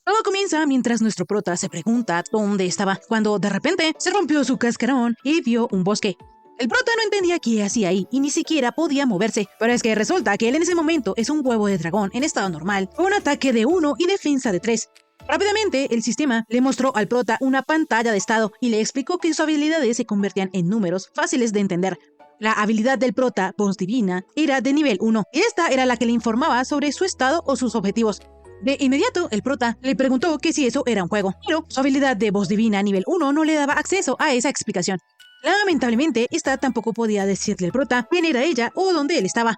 Todo comienza mientras nuestro prota se pregunta dónde estaba, cuando de repente se rompió su cascarón y vio un bosque. El prota no entendía qué hacía ahí y ni siquiera podía moverse, pero es que resulta que él en ese momento es un huevo de dragón en estado normal, con un ataque de 1 y defensa de 3. Rápidamente, el sistema le mostró al prota una pantalla de estado y le explicó que sus habilidades se convertían en números fáciles de entender. La habilidad del prota, Voz Divina, era de nivel 1, y esta era la que le informaba sobre su estado o sus objetivos. De inmediato, el prota le preguntó que si eso era un juego, pero su habilidad de Voz Divina nivel 1 no le daba acceso a esa explicación. Lamentablemente, esta tampoco podía decirle al prota quién era ella o dónde él estaba.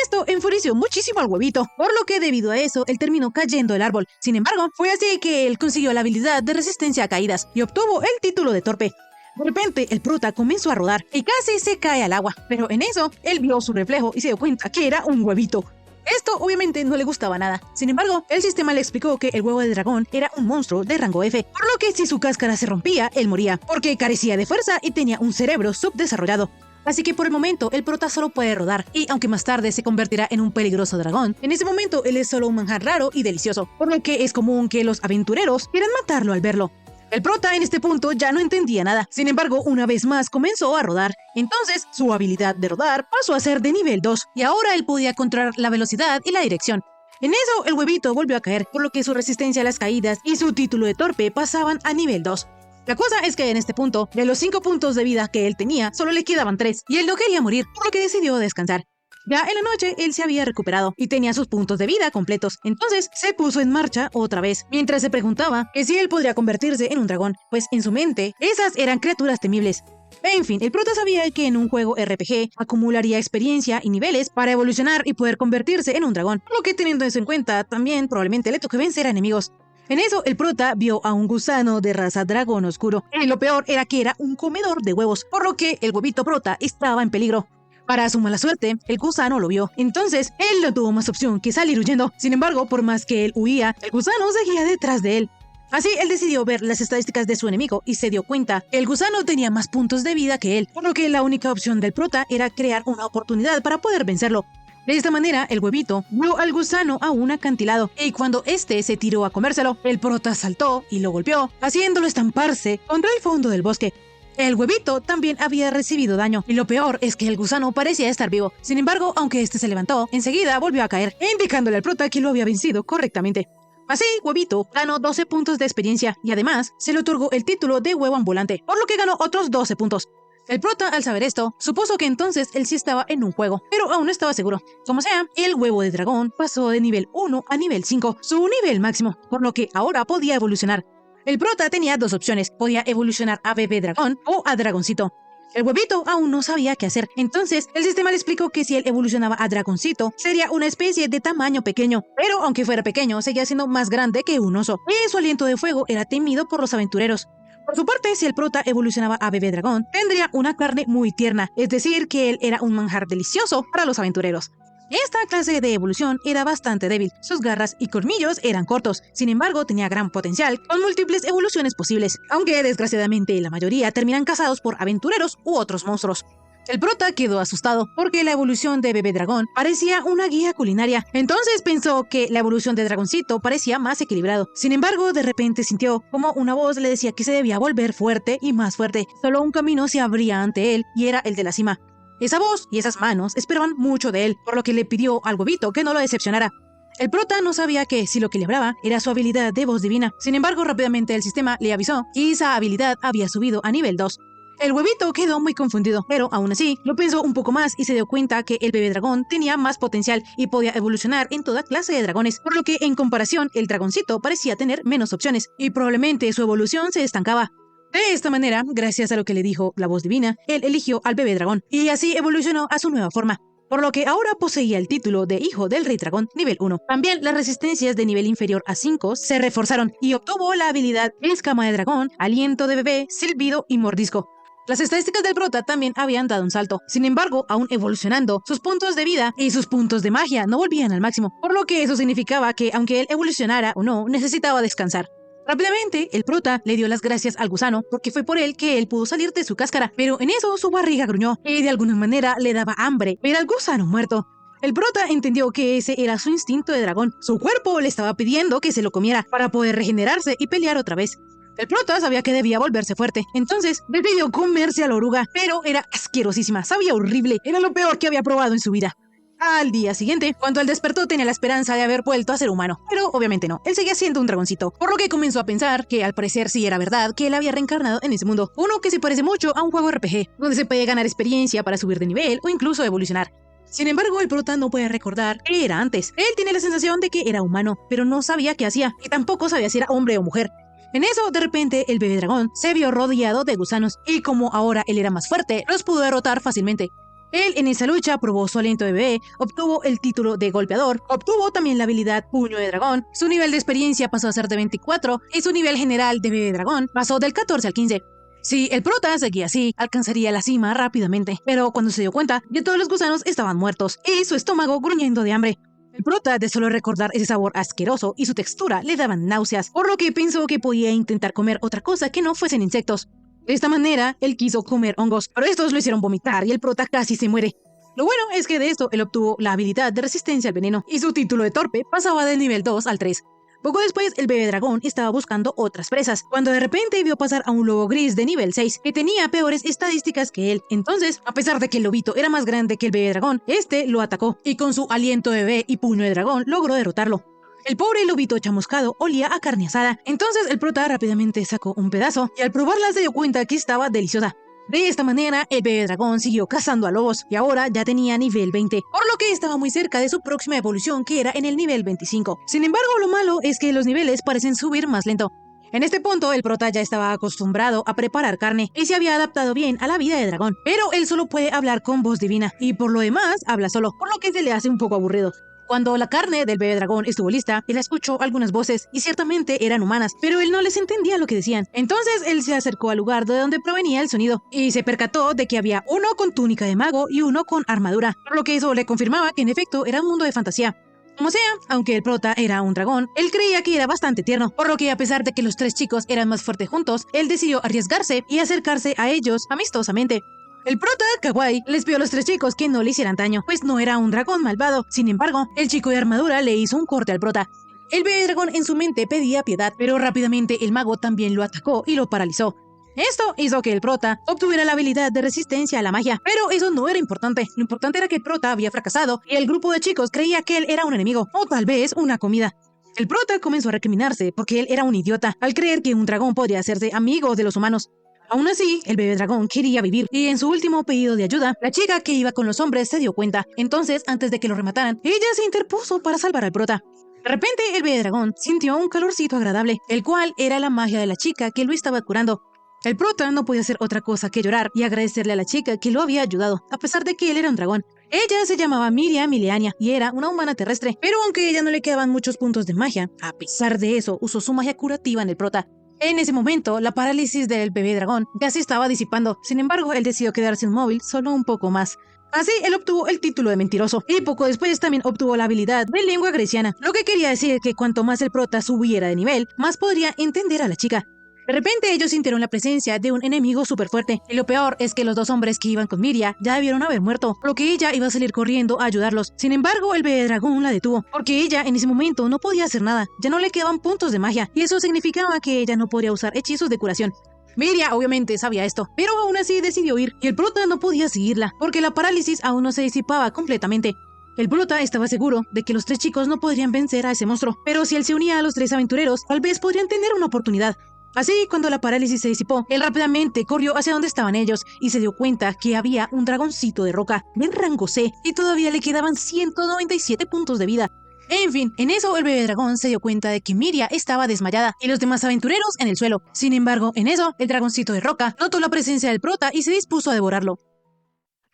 Esto enfureció muchísimo al huevito, por lo que debido a eso, él terminó cayendo del árbol. Sin embargo, fue así que él consiguió la habilidad de resistencia a caídas y obtuvo el título de torpe. De repente, el prota comenzó a rodar y casi se cae al agua, pero en eso, él vio su reflejo y se dio cuenta que era un huevito. Esto obviamente no le gustaba nada. Sin embargo, el sistema le explicó que el huevo de dragón era un monstruo de rango F, por lo que si su cáscara se rompía, él moría, porque carecía de fuerza y tenía un cerebro subdesarrollado. Así que por el momento, el prota solo puede rodar, y aunque más tarde se convertirá en un peligroso dragón, en ese momento él es solo un manjar raro y delicioso, por lo que es común que los aventureros quieran matarlo al verlo. El prota en este punto ya no entendía nada, sin embargo una vez más comenzó a rodar, entonces su habilidad de rodar pasó a ser de nivel 2 y ahora él podía controlar la velocidad y la dirección. En eso el huevito volvió a caer, por lo que su resistencia a las caídas y su título de torpe pasaban a nivel 2. La cosa es que en este punto, de los 5 puntos de vida que él tenía, solo le quedaban 3 y él no quería morir, por lo que decidió descansar. Ya en la noche, él se había recuperado y tenía sus puntos de vida completos. Entonces, se puso en marcha otra vez, mientras se preguntaba que si él podría convertirse en un dragón, pues en su mente, esas eran criaturas temibles. En fin, el prota sabía que en un juego RPG acumularía experiencia y niveles para evolucionar y poder convertirse en un dragón, por lo que teniendo eso en cuenta, también probablemente le toque vencer a enemigos. En eso, el prota vio a un gusano de raza dragón oscuro, y lo peor era que era un comedor de huevos, por lo que el huevito prota estaba en peligro. Para su mala suerte, el gusano lo vio. Entonces, él no tuvo más opción que salir huyendo. Sin embargo, por más que él huía, el gusano seguía detrás de él. Así, él decidió ver las estadísticas de su enemigo y se dio cuenta que el gusano tenía más puntos de vida que él, por lo que la única opción del prota era crear una oportunidad para poder vencerlo. De esta manera, el huevito vio al gusano a un acantilado, y cuando este se tiró a comérselo, el prota saltó y lo golpeó, haciéndolo estamparse contra el fondo del bosque. El huevito también había recibido daño, y lo peor es que el gusano parecía estar vivo. Sin embargo, aunque este se levantó, enseguida volvió a caer, indicándole al prota que lo había vencido correctamente. Así, Huevito ganó 12 puntos de experiencia, y además se le otorgó el título de huevo ambulante, por lo que ganó otros 12 puntos. El prota, al saber esto, supuso que entonces él sí estaba en un juego, pero aún no estaba seguro. Como sea, el huevo de dragón pasó de nivel 1 a nivel 5, su nivel máximo, por lo que ahora podía evolucionar. El prota tenía dos opciones, podía evolucionar a bebé dragón o a dragoncito. El huevito aún no sabía qué hacer, entonces el sistema le explicó que si él evolucionaba a dragoncito, sería una especie de tamaño pequeño, pero aunque fuera pequeño, seguía siendo más grande que un oso, y su aliento de fuego era temido por los aventureros. Por su parte, si el prota evolucionaba a bebé dragón, tendría una carne muy tierna, es decir, que él era un manjar delicioso para los aventureros. Esta clase de evolución era bastante débil, sus garras y colmillos eran cortos, sin embargo tenía gran potencial, con múltiples evoluciones posibles, aunque desgraciadamente la mayoría terminan cazados por aventureros u otros monstruos. El prota quedó asustado porque la evolución de bebé dragón parecía una guía culinaria, entonces pensó que la evolución de dragoncito parecía más equilibrado. Sin embargo, de repente sintió como una voz le decía que se debía volver fuerte y más fuerte, solo un camino se abría ante él y era el de la cima. Esa voz y esas manos esperaban mucho de él, por lo que le pidió al huevito que no lo decepcionara. El prota no sabía que si lo que le hablaba era su habilidad de voz divina. Sin embargo, rápidamente el sistema le avisó y esa habilidad había subido a nivel 2. El huevito quedó muy confundido, pero aún así lo pensó un poco más y se dio cuenta que el bebé dragón tenía más potencial y podía evolucionar en toda clase de dragones, por lo que en comparación el dragoncito parecía tener menos opciones y probablemente su evolución se estancaba. De esta manera, gracias a lo que le dijo la voz divina, él eligió al bebé dragón y así evolucionó a su nueva forma, por lo que ahora poseía el título de hijo del rey dragón nivel 1. También las resistencias de nivel inferior a 5 se reforzaron y obtuvo la habilidad escama de dragón, aliento de bebé, silbido y mordisco. Las estadísticas del prota también habían dado un salto. Sin embargo, aún evolucionando, sus puntos de vida y sus puntos de magia no volvían al máximo, por lo que eso significaba que aunque él evolucionara o no, necesitaba descansar. Rápidamente, el prota le dio las gracias al gusano porque fue por él que él pudo salir de su cáscara, pero en eso su barriga gruñó y de alguna manera le daba hambre ver al gusano muerto. El prota entendió que ese era su instinto de dragón. Su cuerpo le estaba pidiendo que se lo comiera para poder regenerarse y pelear otra vez. El prota sabía que debía volverse fuerte, entonces decidió comerse a la oruga, pero era asquerosísima, sabía horrible, era lo peor que había probado en su vida. Al día siguiente, cuando él despertó, tenía la esperanza de haber vuelto a ser humano, pero obviamente no, él seguía siendo un dragoncito, por lo que comenzó a pensar que al parecer sí era verdad que él había reencarnado en ese mundo, uno que se parece mucho a un juego RPG, donde se puede ganar experiencia para subir de nivel o incluso evolucionar. Sin embargo, el prota no puede recordar qué era antes. Él tiene la sensación de que era humano, pero no sabía qué hacía, y tampoco sabía si era hombre o mujer. En eso, de repente, el bebé dragón se vio rodeado de gusanos, y como ahora él era más fuerte, los pudo derrotar fácilmente. Él en esa lucha probó su aliento de bebé, obtuvo el título de golpeador, obtuvo también la habilidad Puño de Dragón, su nivel de experiencia pasó a ser de 24 y su nivel general de bebé dragón pasó del 14 al 15. Si el prota seguía así, alcanzaría la cima rápidamente, pero cuando se dio cuenta, ya todos los gusanos estaban muertos y su estómago gruñendo de hambre. El prota, de solo recordar ese sabor asqueroso y su textura, le daban náuseas, por lo que pensó que podía intentar comer otra cosa que no fuesen insectos. De esta manera, él quiso comer hongos, pero estos lo hicieron vomitar y el prota casi se muere. Lo bueno es que de esto él obtuvo la habilidad de resistencia al veneno, y su título de torpe pasaba del nivel 2 al 3. Poco después, el bebé dragón estaba buscando otras presas, cuando de repente vio pasar a un lobo gris de nivel 6, que tenía peores estadísticas que él. Entonces, a pesar de que el lobito era más grande que el bebé dragón, este lo atacó, y con su aliento de bebé y puño de dragón logró derrotarlo. El pobre lobito chamuscado olía a carne asada, entonces el prota rápidamente sacó un pedazo, y al probarla se dio cuenta que estaba deliciosa. De esta manera, el bebé dragón siguió cazando a lobos, y ahora ya tenía nivel 20, por lo que estaba muy cerca de su próxima evolución, que era en el nivel 25. Sin embargo, lo malo es que los niveles parecen subir más lento. En este punto, el prota ya estaba acostumbrado a preparar carne, y se había adaptado bien a la vida de dragón, pero él solo puede hablar con voz divina, y por lo demás, habla solo, por lo que se le hace un poco aburrido. Cuando la carne del bebé dragón estuvo lista, él escuchó algunas voces y ciertamente eran humanas, pero él no les entendía lo que decían. Entonces él se acercó al lugar de donde provenía el sonido y se percató de que había uno con túnica de mago y uno con armadura, por lo que eso le confirmaba que en efecto era un mundo de fantasía. Como sea, aunque el prota era un dragón, él creía que era bastante tierno, por lo que a pesar de que los tres chicos eran más fuertes juntos, él decidió arriesgarse y acercarse a ellos amistosamente. El prota, kawaii, les pidió a los tres chicos que no le hicieran daño, pues no era un dragón malvado. Sin embargo, el chico de armadura le hizo un corte al prota. El bebé dragón en su mente pedía piedad, pero rápidamente el mago también lo atacó y lo paralizó. Esto hizo que el prota obtuviera la habilidad de resistencia a la magia, pero eso no era importante. Lo importante era que el prota había fracasado y el grupo de chicos creía que él era un enemigo, o tal vez una comida. El prota comenzó a recriminarse porque él era un idiota, al creer que un dragón podría hacerse amigo de los humanos. Aún así, el bebé dragón quería vivir, y en su último pedido de ayuda, la chica que iba con los hombres se dio cuenta. Entonces, antes de que lo remataran, ella se interpuso para salvar al prota. De repente, el bebé dragón sintió un calorcito agradable, el cual era la magia de la chica que lo estaba curando. El prota no podía hacer otra cosa que llorar y agradecerle a la chica que lo había ayudado, a pesar de que él era un dragón. Ella se llamaba Miria Mileania y era una humana terrestre, pero aunque a ella no le quedaban muchos puntos de magia, a pesar de eso, usó su magia curativa en el prota. En ese momento, la parálisis del bebé dragón ya se estaba disipando. Sin embargo, él decidió quedarse inmóvil solo un poco más. Así, él obtuvo el título de mentiroso, y poco después también obtuvo la habilidad de lengua greciana, lo que quería decir que cuanto más el prota subiera de nivel, más podría entender a la chica. De repente ellos sintieron la presencia de un enemigo súper fuerte, y lo peor es que los dos hombres que iban con Miria ya debieron haber muerto, por lo que ella iba a salir corriendo a ayudarlos. Sin embargo, el bebé dragón la detuvo, porque ella en ese momento no podía hacer nada, ya no le quedaban puntos de magia, y eso significaba que ella no podría usar hechizos de curación. Miria obviamente sabía esto, pero aún así decidió ir, y el prota no podía seguirla, porque la parálisis aún no se disipaba completamente. El prota estaba seguro de que los tres chicos no podrían vencer a ese monstruo, pero si él se unía a los tres aventureros, tal vez podrían tener una oportunidad. Así, cuando la parálisis se disipó, él rápidamente corrió hacia donde estaban ellos y se dio cuenta que había un dragoncito de roca, de rango C, y todavía le quedaban 197 puntos de vida. En fin, en eso el bebé dragón se dio cuenta de que Miria estaba desmayada y los demás aventureros en el suelo. Sin embargo, en eso, el dragoncito de roca notó la presencia del prota y se dispuso a devorarlo.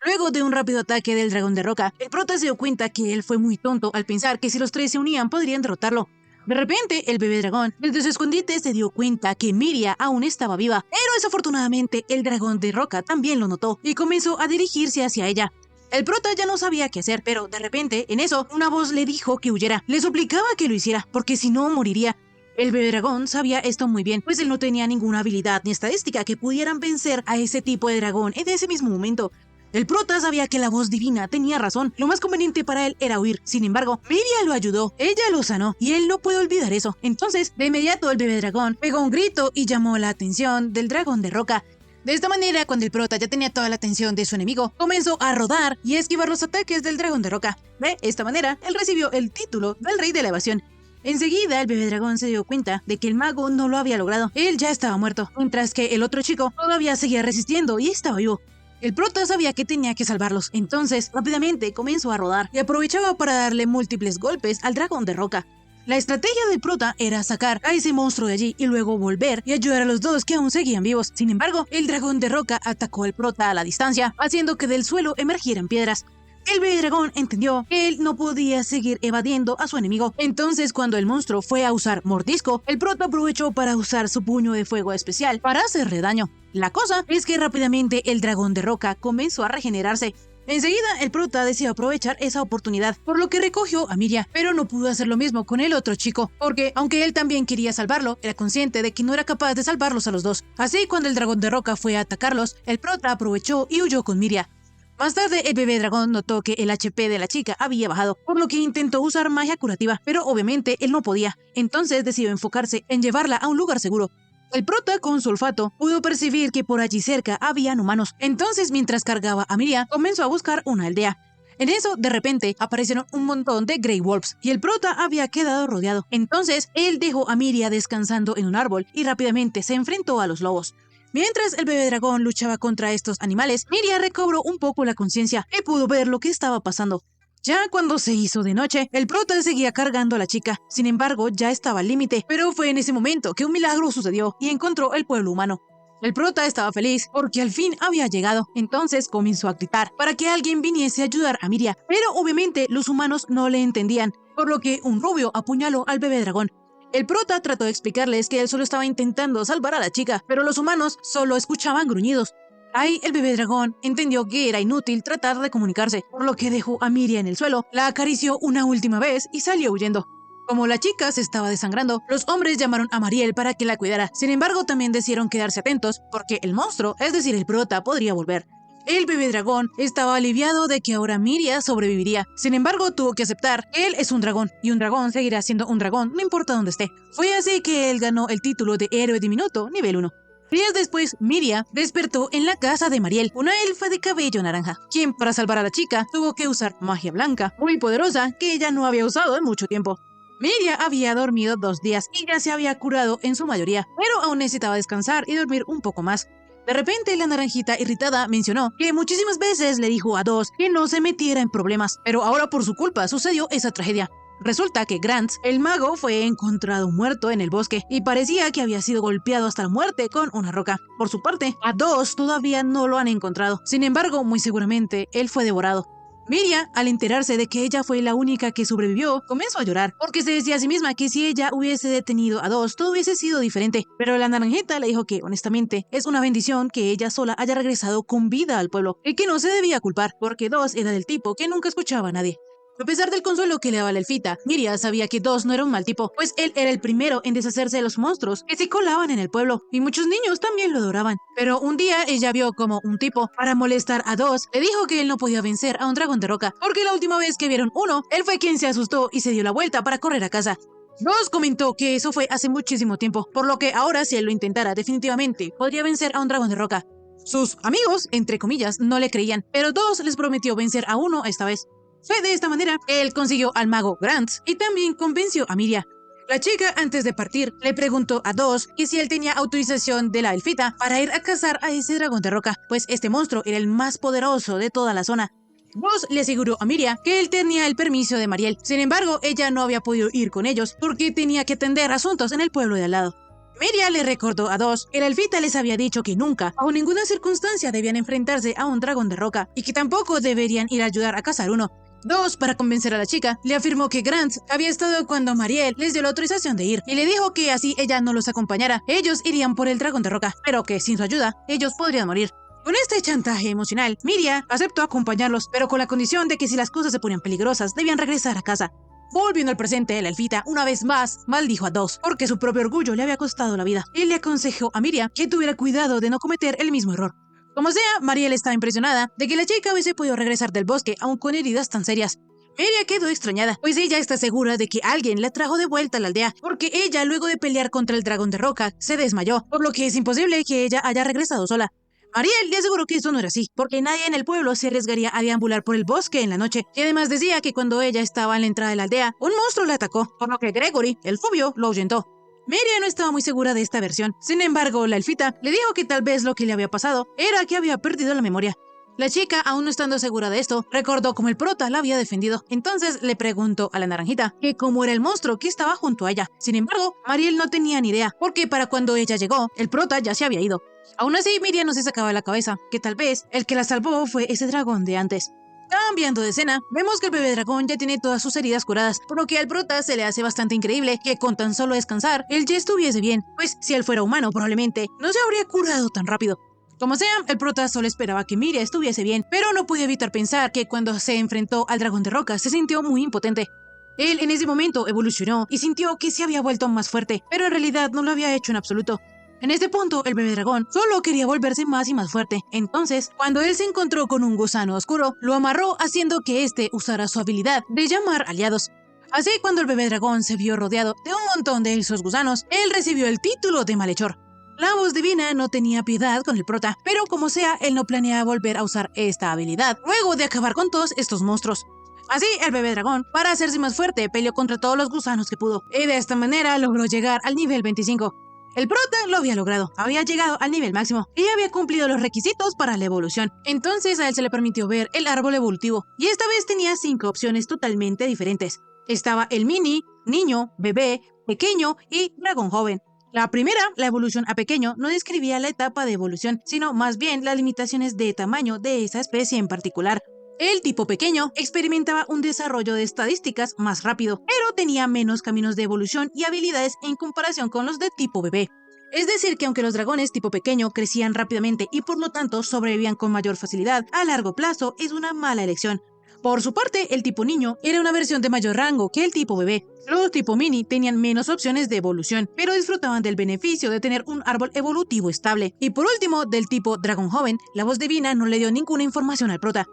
Luego de un rápido ataque del dragón de roca, el prota se dio cuenta que él fue muy tonto al pensar que si los tres se unían podrían derrotarlo. De repente, el bebé dragón, desde su escondite, se dio cuenta que Miria aún estaba viva, pero desafortunadamente el dragón de roca también lo notó y comenzó a dirigirse hacia ella. El prota ya no sabía qué hacer, pero de repente, en eso, una voz le dijo que huyera. Le suplicaba que lo hiciera, porque si no, moriría. El bebé dragón sabía esto muy bien, pues él no tenía ninguna habilidad ni estadística que pudieran vencer a ese tipo de dragón en ese mismo momento. El prota sabía que la voz divina tenía razón. Lo más conveniente para él era huir. Sin embargo, Miria lo ayudó. Ella lo sanó y él no puede olvidar eso. Entonces, de inmediato el bebé dragón pegó un grito y llamó la atención del dragón de roca. De esta manera, cuando el prota ya tenía toda la atención de su enemigo, comenzó a rodar y a esquivar los ataques del dragón de roca. De esta manera, él recibió el título del rey de la evasión. Enseguida, el bebé dragón se dio cuenta de que el mago no lo había logrado. Él ya estaba muerto, mientras que el otro chico todavía seguía resistiendo y estaba vivo. El prota sabía que tenía que salvarlos, entonces rápidamente comenzó a rodar y aprovechaba para darle múltiples golpes al dragón de roca. La estrategia del prota era sacar a ese monstruo de allí y luego volver y ayudar a los dos que aún seguían vivos. Sin embargo, el dragón de roca atacó al prota a la distancia, haciendo que del suelo emergieran piedras. El bebé dragón entendió que él no podía seguir evadiendo a su enemigo. Entonces, cuando el monstruo fue a usar mordisco, el prota aprovechó para usar su puño de fuego especial para hacerle daño. La cosa es que rápidamente el dragón de roca comenzó a regenerarse. Enseguida, el prota decidió aprovechar esa oportunidad, por lo que recogió a Miria, pero no pudo hacer lo mismo con el otro chico, porque aunque él también quería salvarlo, era consciente de que no era capaz de salvarlos a los dos. Así, cuando el dragón de roca fue a atacarlos, el prota aprovechó y huyó con Miria. Más tarde, el bebé dragón notó que el HP de la chica había bajado, por lo que intentó usar magia curativa, pero obviamente él no podía. Entonces decidió enfocarse en llevarla a un lugar seguro. El prota, con su olfato, pudo percibir que por allí cerca habían humanos. Entonces, mientras cargaba a Miria, comenzó a buscar una aldea. En eso, de repente, aparecieron un montón de Grey Wolves, y el prota había quedado rodeado. Entonces, él dejó a Miria descansando en un árbol y rápidamente se enfrentó a los lobos. Mientras el bebé dragón luchaba contra estos animales, Miria recobró un poco la conciencia y pudo ver lo que estaba pasando. Ya cuando se hizo de noche, el prota seguía cargando a la chica. Sin embargo, ya estaba al límite, pero fue en ese momento que un milagro sucedió y encontró el pueblo humano. El prota estaba feliz porque al fin había llegado, entonces comenzó a gritar para que alguien viniese a ayudar a Miria, pero obviamente los humanos no le entendían, por lo que un rubio apuñaló al bebé dragón. El prota trató de explicarles que él solo estaba intentando salvar a la chica, pero los humanos solo escuchaban gruñidos. Ahí el bebé dragón entendió que era inútil tratar de comunicarse, por lo que dejó a Miria en el suelo, la acarició una última vez y salió huyendo. Como la chica se estaba desangrando, los hombres llamaron a Mariel para que la cuidara. Sin embargo, también decidieron quedarse atentos, porque el monstruo, es decir, el prota, podría volver. El bebé dragón estaba aliviado de que ahora Miria sobreviviría. Sin embargo, tuvo que aceptar que él es un dragón, y un dragón seguirá siendo un dragón, no importa dónde esté. Fue así que él ganó el título de héroe diminuto nivel 1. Días después, Miria despertó en la casa de Mariel, una elfa de cabello naranja, quien para salvar a la chica tuvo que usar magia blanca, muy poderosa, que ella no había usado en mucho tiempo. Miria había dormido 2 días y ya se había curado en su mayoría, pero aún necesitaba descansar y dormir un poco más. De repente, la naranjita irritada mencionó que muchísimas veces le dijo a Dos que no se metiera en problemas, pero ahora por su culpa sucedió esa tragedia. Resulta que Grant, el mago, fue encontrado muerto en el bosque y parecía que había sido golpeado hasta la muerte con una roca. Por su parte, a Dos todavía no lo han encontrado. Sin embargo, muy seguramente, él fue devorado. Miria, al enterarse de que ella fue la única que sobrevivió, comenzó a llorar, porque se decía a sí misma que si ella hubiese detenido a Dos, todo hubiese sido diferente. Pero la naranjita le dijo que, honestamente, es una bendición que ella sola haya regresado con vida al pueblo, y que no se debía culpar, porque Dos era del tipo que nunca escuchaba a nadie. A pesar del consuelo que le daba la elfita, Miria sabía que Dos no era un mal tipo, pues él era el primero en deshacerse de los monstruos que se colaban en el pueblo, y muchos niños también lo adoraban. Pero un día ella vio como un tipo, para molestar a Dos, le dijo que él no podía vencer a un dragón de roca, porque la última vez que vieron uno, él fue quien se asustó y se dio la vuelta para correr a casa. Dos comentó que eso fue hace muchísimo tiempo, por lo que ahora si él lo intentara definitivamente, podría vencer a un dragón de roca. Sus amigos, entre comillas, no le creían, pero Dos les prometió vencer a uno esta vez. Fue de esta manera que él consiguió al mago Grant y también convenció a Miria. La chica, antes de partir, le preguntó a Dos que si él tenía autorización de la elfita para ir a cazar a ese dragón de roca, pues este monstruo era el más poderoso de toda la zona. Dos le aseguró a Miria que él tenía el permiso de Mariel. Sin embargo, ella no había podido ir con ellos porque tenía que atender asuntos en el pueblo de al lado. Miria le recordó a Dos que la elfita les había dicho que nunca, bajo ninguna circunstancia, debían enfrentarse a un dragón de roca y que tampoco deberían ir a ayudar a cazar uno. Dos, para convencer a la chica, le afirmó que Grant había estado cuando Mariel les dio la autorización de ir y le dijo que así ella no los acompañara, ellos irían por el dragón de roca, pero que sin su ayuda, ellos podrían morir. Con este chantaje emocional, Miria aceptó acompañarlos, pero con la condición de que si las cosas se ponían peligrosas, debían regresar a casa. Volviendo al presente, la elfita, una vez más, maldijo a Dos, porque su propio orgullo le había costado la vida. Él le aconsejó a Miria que tuviera cuidado de no cometer el mismo error. Como sea, Mariel estaba impresionada de que la chica hubiese podido regresar del bosque aún con heridas tan serias. Miria quedó extrañada, pues ella está segura de que alguien la trajo de vuelta a la aldea, porque ella, luego de pelear contra el dragón de roca, se desmayó, por lo que es imposible que ella haya regresado sola. Mariel le aseguró que eso no era así, porque nadie en el pueblo se arriesgaría a deambular por el bosque en la noche, y además decía que cuando ella estaba en la entrada de la aldea, un monstruo la atacó, por lo que Gregory, el rubio, lo ahuyentó. Miria no estaba muy segura de esta versión. Sin embargo, la elfita le dijo que tal vez lo que le había pasado era que había perdido la memoria. La chica, aún no estando segura de esto, recordó cómo el prota la había defendido. Entonces le preguntó a la naranjita que cómo era el monstruo que estaba junto a ella. Sin embargo, Mariel no tenía ni idea, porque para cuando ella llegó, el prota ya se había ido. Aún así, Miriam no se sacaba de la cabeza que tal vez el que la salvó fue ese dragón de antes. Cambiando de escena, vemos que el bebé dragón ya tiene todas sus heridas curadas, por lo que al prota se le hace bastante increíble que con tan solo descansar, él ya estuviese bien, pues si él fuera humano probablemente no se habría curado tan rápido. Como sea, el prota solo esperaba que Miria estuviese bien, pero no podía evitar pensar que cuando se enfrentó al dragón de roca se sintió muy impotente. Él en ese momento evolucionó y sintió que se había vuelto más fuerte, pero en realidad no lo había hecho en absoluto. En este punto, el bebé dragón solo quería volverse más y más fuerte. Entonces, cuando él se encontró con un gusano oscuro, lo amarró haciendo que éste usara su habilidad de llamar aliados. Así, cuando el bebé dragón se vio rodeado de un montón de esos gusanos, él recibió el título de malhechor. La voz divina no tenía piedad con el prota, pero como sea, él no planeaba volver a usar esta habilidad luego de acabar con todos estos monstruos. Así, el bebé dragón, para hacerse más fuerte, peleó contra todos los gusanos que pudo, y de esta manera logró llegar al nivel 25. El prota lo había logrado, había llegado al nivel máximo y había cumplido los requisitos para la evolución. Entonces a él se le permitió ver el árbol evolutivo, y esta vez tenía 5 opciones totalmente diferentes. Estaba el mini, niño, bebé, pequeño y dragón joven. La primera, la evolución a pequeño, no describía la etapa de evolución, sino más bien las limitaciones de tamaño de esa especie en particular. El tipo pequeño experimentaba un desarrollo de estadísticas más rápido, pero tenía menos caminos de evolución y habilidades en comparación con los de tipo bebé. Es decir, que aunque los dragones tipo pequeño crecían rápidamente y por lo tanto sobrevivían con mayor facilidad, a largo plazo es una mala elección. Por su parte, el tipo niño era una versión de mayor rango que el tipo bebé. Los tipo mini tenían menos opciones de evolución, pero disfrutaban del beneficio de tener un árbol evolutivo estable. Y por último, del tipo dragón joven, la voz divina no le dio ninguna información al prota.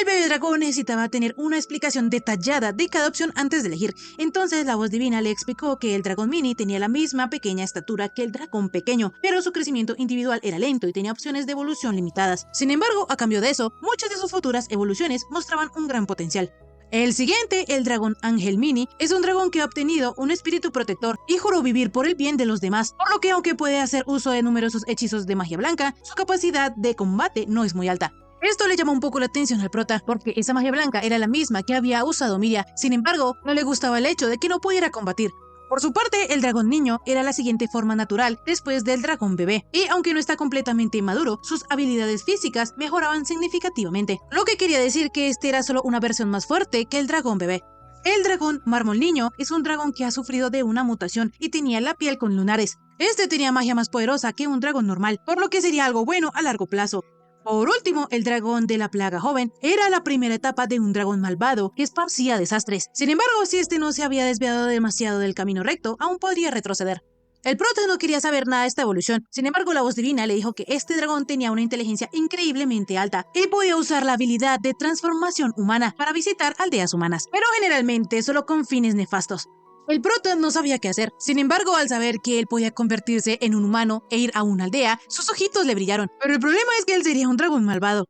El bebé dragón necesitaba tener una explicación detallada de cada opción antes de elegir. Entonces la voz divina le explicó que el dragón mini tenía la misma pequeña estatura que el dragón pequeño, pero su crecimiento individual era lento y tenía opciones de evolución limitadas. Sin embargo, a cambio de eso, muchas de sus futuras evoluciones mostraban un gran potencial. El siguiente, el dragón ángel mini, es un dragón que ha obtenido un espíritu protector y juró vivir por el bien de los demás, por lo que aunque puede hacer uso de numerosos hechizos de magia blanca, su capacidad de combate no es muy alta. Esto le llamó un poco la atención al prota, porque esa magia blanca era la misma que había usado Miria. Sin embargo, no le gustaba el hecho de que no pudiera combatir. Por su parte, el dragón niño era la siguiente forma natural después del dragón bebé, y aunque no está completamente inmaduro, sus habilidades físicas mejoraban significativamente, lo que quería decir que este era solo una versión más fuerte que el dragón bebé. El dragón mármol niño es un dragón que ha sufrido de una mutación y tenía la piel con lunares. Este tenía magia más poderosa que un dragón normal, por lo que sería algo bueno a largo plazo. Por último, el dragón de la plaga joven era la primera etapa de un dragón malvado que esparcía desastres. Sin embargo, si este no se había desviado demasiado del camino recto, aún podría retroceder. El prota no quería saber nada de esta evolución. Sin embargo, la voz divina le dijo que este dragón tenía una inteligencia increíblemente alta y podía usar la habilidad de transformación humana para visitar aldeas humanas, pero generalmente solo con fines nefastos. El prota no sabía qué hacer. Sin embargo, al saber que él podía convertirse en un humano e ir a una aldea, sus ojitos le brillaron. Pero el problema es que él sería un dragón malvado.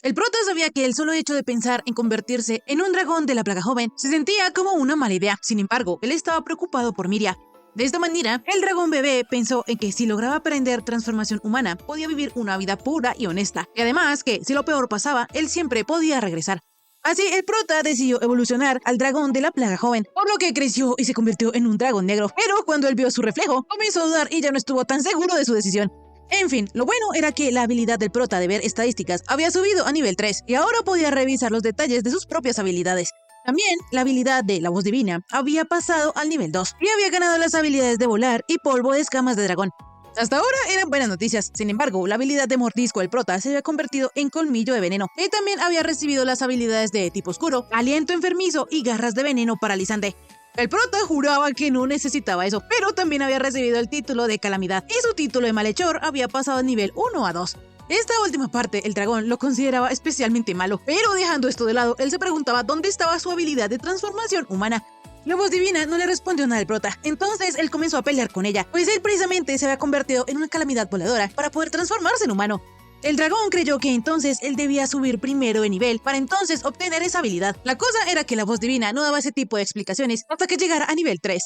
El prota sabía que el solo hecho de pensar en convertirse en un dragón de la plaga joven se sentía como una mala idea. Sin embargo, él estaba preocupado por Miria. De esta manera, el dragón bebé pensó en que si lograba aprender transformación humana, podía vivir una vida pura y honesta. Y además que, si lo peor pasaba, él siempre podía regresar. Así, el prota decidió evolucionar al dragón de la plaga joven, por lo que creció y se convirtió en un dragón negro. Pero cuando él vio su reflejo, comenzó a dudar y ya no estuvo tan seguro de su decisión. En fin, lo bueno era que la habilidad del prota de ver estadísticas había subido a nivel 3 y ahora podía revisar los detalles de sus propias habilidades. También, la habilidad de la voz divina había pasado al nivel 2 y había ganado las habilidades de volar y polvo de escamas de dragón. Hasta ahora eran buenas noticias. Sin embargo, la habilidad de mordisco del prota se había convertido en colmillo de veneno. Y también había recibido las habilidades de tipo oscuro, aliento enfermizo y garras de veneno paralizante. El prota juraba que no necesitaba eso, pero también había recibido el título de calamidad y su título de malhechor había pasado de nivel 1 a 2. Esta última parte, el dragón lo consideraba especialmente malo, pero dejando esto de lado, él se preguntaba dónde estaba su habilidad de transformación humana. La voz divina no le respondió nada al prota, entonces él comenzó a pelear con ella, pues él precisamente se había convertido en una calamidad voladora para poder transformarse en humano. El dragón creyó que entonces él debía subir primero de nivel para entonces obtener esa habilidad. La cosa era que la voz divina no daba ese tipo de explicaciones hasta que llegara a nivel 3.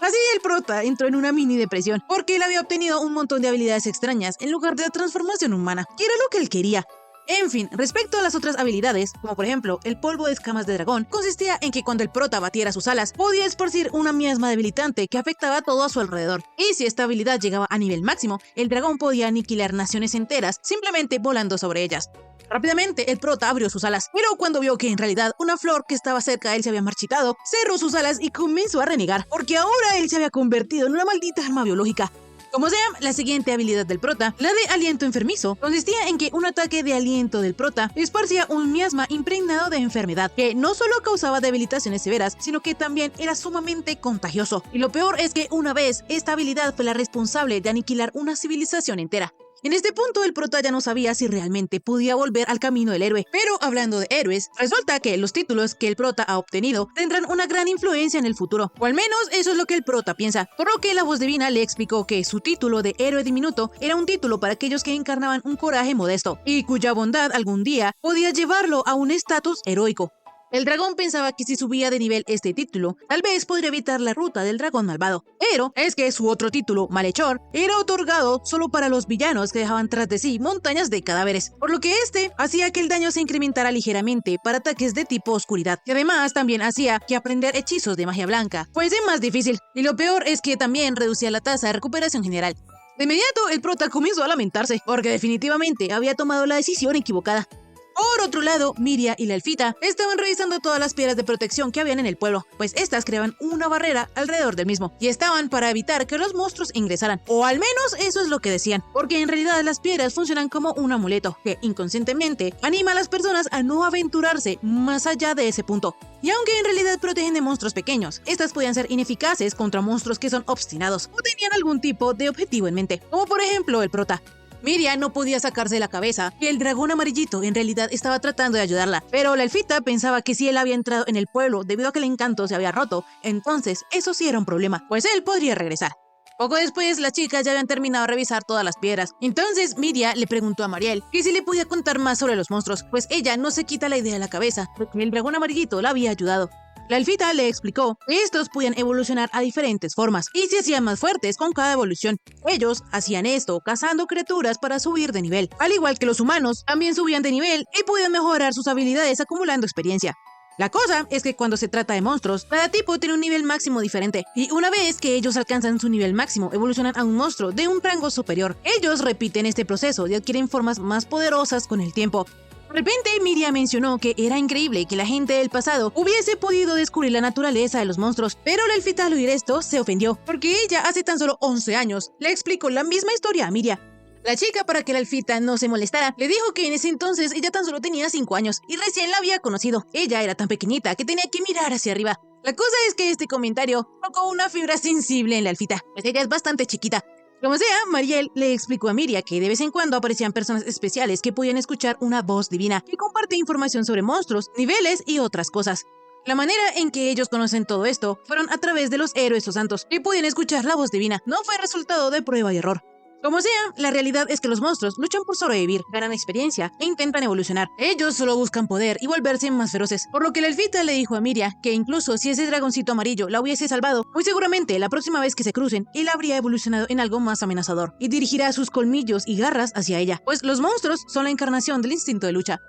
Así el prota entró en una mini depresión porque él había obtenido un montón de habilidades extrañas en lugar de la transformación humana, que era lo que él quería. En fin, respecto a las otras habilidades, como por ejemplo el polvo de escamas de dragón, consistía en que cuando el prota batiera sus alas, podía esparcir una miasma debilitante que afectaba todo a su alrededor. Y si esta habilidad llegaba a nivel máximo, el dragón podía aniquilar naciones enteras simplemente volando sobre ellas. Rápidamente el prota abrió sus alas, pero cuando vio que en realidad una flor que estaba cerca de él se había marchitado, cerró sus alas y comenzó a renegar, porque ahora él se había convertido en una maldita arma biológica. Como sea, la siguiente habilidad del prota, la de aliento enfermizo, consistía en que un ataque de aliento del prota esparcía un miasma impregnado de enfermedad, que no solo causaba debilitaciones severas, sino que también era sumamente contagioso. Y lo peor es que una vez, esta habilidad fue la responsable de aniquilar una civilización entera. En este punto el prota ya no sabía si realmente podía volver al camino del héroe, pero hablando de héroes, resulta que los títulos que el prota ha obtenido tendrán una gran influencia en el futuro, o al menos eso es lo que el prota piensa, por lo que la voz divina le explicó que su título de héroe diminuto era un título para aquellos que encarnaban un coraje modesto, y cuya bondad algún día podía llevarlo a un estatus heroico. El dragón pensaba que si subía de nivel este título, tal vez podría evitar la ruta del dragón malvado. Pero es que su otro título, Malhechor, era otorgado solo para los villanos que dejaban tras de sí montañas de cadáveres, por lo que este hacía que el daño se incrementara ligeramente para ataques de tipo oscuridad. Y además también hacía que aprender hechizos de magia blanca fuese más difícil. Y lo peor es que también reducía la tasa de recuperación general. De inmediato el prota comenzó a lamentarse, porque definitivamente había tomado la decisión equivocada. Por otro lado, Miria y la elfita estaban revisando todas las piedras de protección que habían en el pueblo, pues estas creaban una barrera alrededor del mismo, y estaban para evitar que los monstruos ingresaran, o al menos eso es lo que decían, porque en realidad las piedras funcionan como un amuleto, que inconscientemente anima a las personas a no aventurarse más allá de ese punto. Y aunque en realidad protegen de monstruos pequeños, estas podían ser ineficaces contra monstruos que son obstinados, o tenían algún tipo de objetivo en mente, como por ejemplo el prota. Miria no podía sacarse de la cabeza que el dragón amarillito en realidad estaba tratando de ayudarla, pero la elfita pensaba que si él había entrado en el pueblo debido a que el encanto se había roto, entonces eso sí era un problema, pues él podría regresar. Poco después, las chicas ya habían terminado de revisar todas las piedras. Entonces, Miria le preguntó a Mariel que si le podía contar más sobre los monstruos, pues ella no se quita la idea de la cabeza de que el dragón amarillito la había ayudado. La elfita le explicó que estos podían evolucionar a diferentes formas y se hacían más fuertes con cada evolución. Ellos hacían esto cazando criaturas para subir de nivel. Al igual que los humanos, también subían de nivel y podían mejorar sus habilidades acumulando experiencia. La cosa es que cuando se trata de monstruos, cada tipo tiene un nivel máximo diferente, y una vez que ellos alcanzan su nivel máximo, evolucionan a un monstruo de un rango superior. Ellos repiten este proceso y adquieren formas más poderosas con el tiempo. De repente, Miria mencionó que era increíble que la gente del pasado hubiese podido descubrir la naturaleza de los monstruos, pero la elfita al oír esto se ofendió, porque ella hace tan solo 11 años le explicó la misma historia a Miria. La chica, para que la elfita no se molestara, le dijo que en ese entonces ella tan solo tenía 5 años y recién la había conocido. Ella era tan pequeñita que tenía que mirar hacia arriba. La cosa es que este comentario tocó una fibra sensible en la elfita, pues ella es bastante chiquita. Como sea, Mariel le explicó a Miria que de vez en cuando aparecían personas especiales que podían escuchar una voz divina que comparte información sobre monstruos, niveles y otras cosas. La manera en que ellos conocen todo esto fueron a través de los héroes o santos que podían escuchar la voz divina. No fue resultado de prueba y error. Como sea, la realidad es que los monstruos luchan por sobrevivir, ganan experiencia e intentan evolucionar. Ellos solo buscan poder y volverse más feroces, por lo que la elfita le dijo a Miria que incluso si ese dragoncito amarillo la hubiese salvado, muy seguramente la próxima vez que se crucen, él habría evolucionado en algo más amenazador y dirigirá sus colmillos y garras hacia ella, pues los monstruos son la encarnación del instinto de lucha.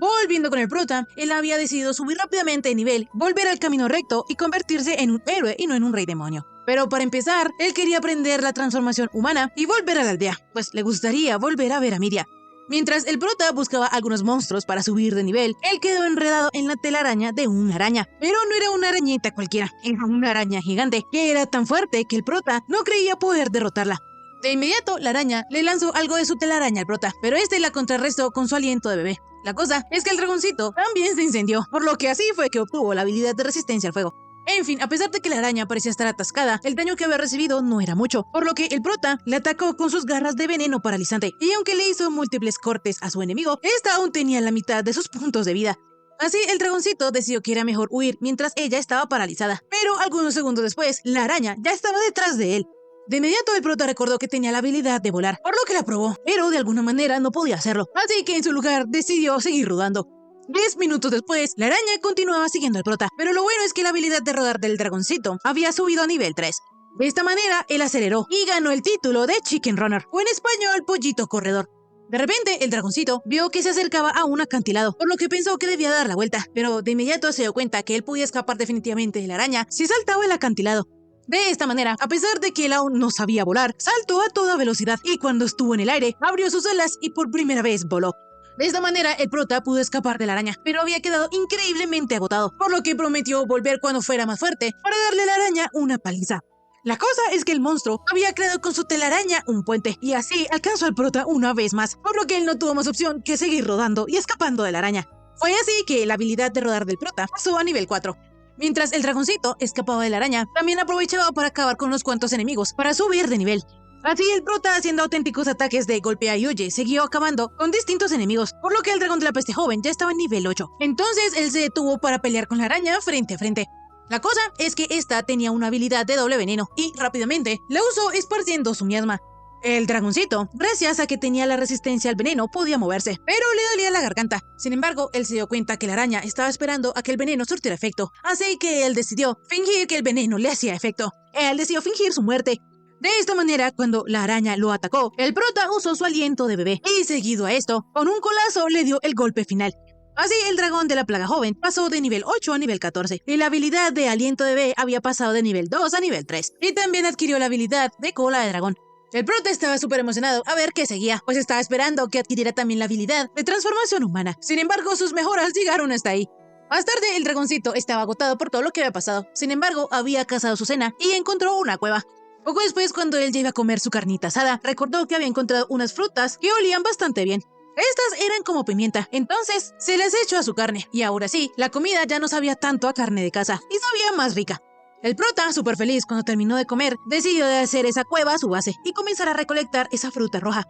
Volviendo con el prota, él había decidido subir rápidamente de nivel, volver al camino recto y convertirse en un héroe y no en un rey demonio. Pero para empezar, él quería aprender la transformación humana y volver a la aldea, pues le gustaría volver a ver a Miria. Mientras el prota buscaba algunos monstruos para subir de nivel, él quedó enredado en la telaraña de una araña. Pero no era una arañita cualquiera, era una araña gigante, que era tan fuerte que el prota no creía poder derrotarla. De inmediato, la araña le lanzó algo de su telaraña al prota, pero este la contrarrestó con su aliento de bebé. La cosa es que el dragoncito también se incendió, por lo que así fue que obtuvo la habilidad de resistencia al fuego. En fin, a pesar de que la araña parecía estar atascada, el daño que había recibido no era mucho, por lo que el prota le atacó con sus garras de veneno paralizante, y aunque le hizo múltiples cortes a su enemigo, esta aún tenía la mitad de sus puntos de vida. Así, el dragoncito decidió que era mejor huir mientras ella estaba paralizada, pero algunos segundos después, la araña ya estaba detrás de él. De inmediato el prota recordó que tenía la habilidad de volar, por lo que la probó, pero de alguna manera no podía hacerlo, así que en su lugar decidió seguir rodando. 10 minutos después, la araña continuaba siguiendo al prota, pero lo bueno es que la habilidad de rodar del dragoncito había subido a nivel 3. De esta manera, él aceleró y ganó el título de Chicken Runner, o en español, Pollito Corredor. De repente, el dragoncito vio que se acercaba a un acantilado, por lo que pensó que debía dar la vuelta, pero de inmediato se dio cuenta que él podía escapar definitivamente de la araña si saltaba el acantilado. De esta manera, a pesar de que él aún no sabía volar, saltó a toda velocidad y cuando estuvo en el aire, abrió sus alas y por primera vez voló. De esta manera, el prota pudo escapar de la araña, pero había quedado increíblemente agotado, por lo que prometió volver cuando fuera más fuerte para darle a la araña una paliza. La cosa es que el monstruo había creado con su telaraña un puente, y así alcanzó al prota una vez más, por lo que él no tuvo más opción que seguir rodando y escapando de la araña. Fue así que la habilidad de rodar del prota pasó a nivel 4. Mientras el dragoncito escapaba de la araña, también aprovechaba para acabar con unos cuantos enemigos para subir de nivel. Así el prota, haciendo auténticos ataques de golpea y huye, siguió acabando con distintos enemigos, por lo que el dragón de la peste joven ya estaba en nivel 8. Entonces él se detuvo para pelear con la araña frente a frente. La cosa es que esta tenía una habilidad de doble veneno y rápidamente la usó esparciendo su miasma. El dragoncito, gracias a que tenía la resistencia al veneno, podía moverse, pero le dolía la garganta. Sin embargo, él se dio cuenta que la araña estaba esperando a que el veneno surtiera efecto, así que él decidió fingir que el veneno le hacía efecto. Él decidió fingir su muerte. De esta manera, cuando la araña lo atacó, el prota usó su aliento de bebé y, seguido a esto, con un colazo le dio el golpe final. Así, el dragón de la plaga joven pasó de nivel 8 a nivel 14, y la habilidad de aliento de bebé había pasado de nivel 2 a nivel 3, y también adquirió la habilidad de cola de dragón. El prota estaba súper emocionado a ver qué seguía, pues estaba esperando que adquiriera también la habilidad de transformación humana. Sin embargo, sus mejoras llegaron hasta ahí. Más tarde, el dragoncito estaba agotado por todo lo que había pasado. Sin embargo, había cazado su cena y encontró una cueva. Poco después, cuando él ya iba a comer su carnita asada, recordó que había encontrado unas frutas que olían bastante bien. Estas eran como pimienta, entonces se les echó a su carne, y ahora sí, la comida ya no sabía tanto a carne de caza, y sabía más rica. El prota, súper feliz cuando terminó de comer, decidió de hacer esa cueva su base y comenzar a recolectar esa fruta roja.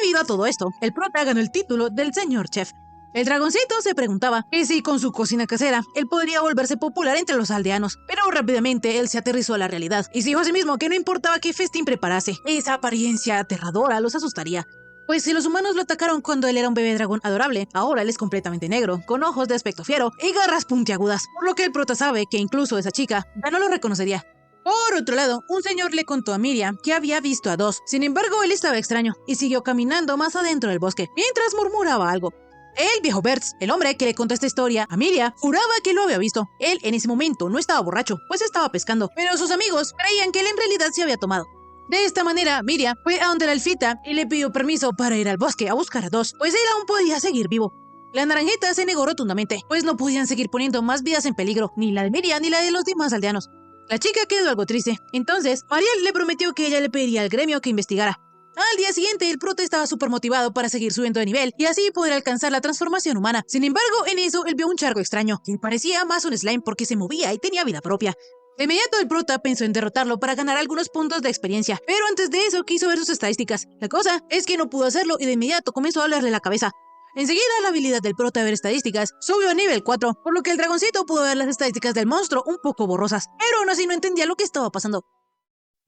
Debido a todo esto, el prota ganó el título del señor chef. El dragoncito se preguntaba que si con su cocina casera él podría volverse popular entre los aldeanos, pero rápidamente él se aterrizó a la realidad y se dijo a sí mismo que no importaba qué festín preparase, esa apariencia aterradora los asustaría. Pues si los humanos lo atacaron cuando él era un bebé dragón adorable, ahora él es completamente negro, con ojos de aspecto fiero y garras puntiagudas, por lo que el prota sabe que incluso esa chica ya no lo reconocería. Por otro lado, un señor le contó a Miriam que había visto a dos. Sin embargo, él estaba extraño y siguió caminando más adentro del bosque, mientras murmuraba algo. El viejo Bertz, el hombre que le contó esta historia a Miriam, juraba que lo había visto. Él en ese momento no estaba borracho, pues estaba pescando, pero sus amigos creían que él en realidad se había tomado. De esta manera, Miriam fue a donde la elfita y le pidió permiso para ir al bosque a buscar a dos, pues él aún podía seguir vivo. La naranjita se negó rotundamente, pues no podían seguir poniendo más vidas en peligro, ni la de Miriam ni la de los demás aldeanos. La chica quedó algo triste, entonces Mariel le prometió que ella le pediría al gremio que investigara. Al día siguiente, el prota estaba súper motivado para seguir subiendo de nivel y así poder alcanzar la transformación humana. Sin embargo, en eso él vio un charco extraño, que parecía más un slime porque se movía y tenía vida propia. De inmediato el prota pensó en derrotarlo para ganar algunos puntos de experiencia, pero antes de eso quiso ver sus estadísticas. La cosa es que no pudo hacerlo y de inmediato comenzó a dolerle la cabeza. Enseguida la habilidad del prota de ver estadísticas subió a nivel 4, por lo que el dragoncito pudo ver las estadísticas del monstruo un poco borrosas, pero aún así no entendía lo que estaba pasando.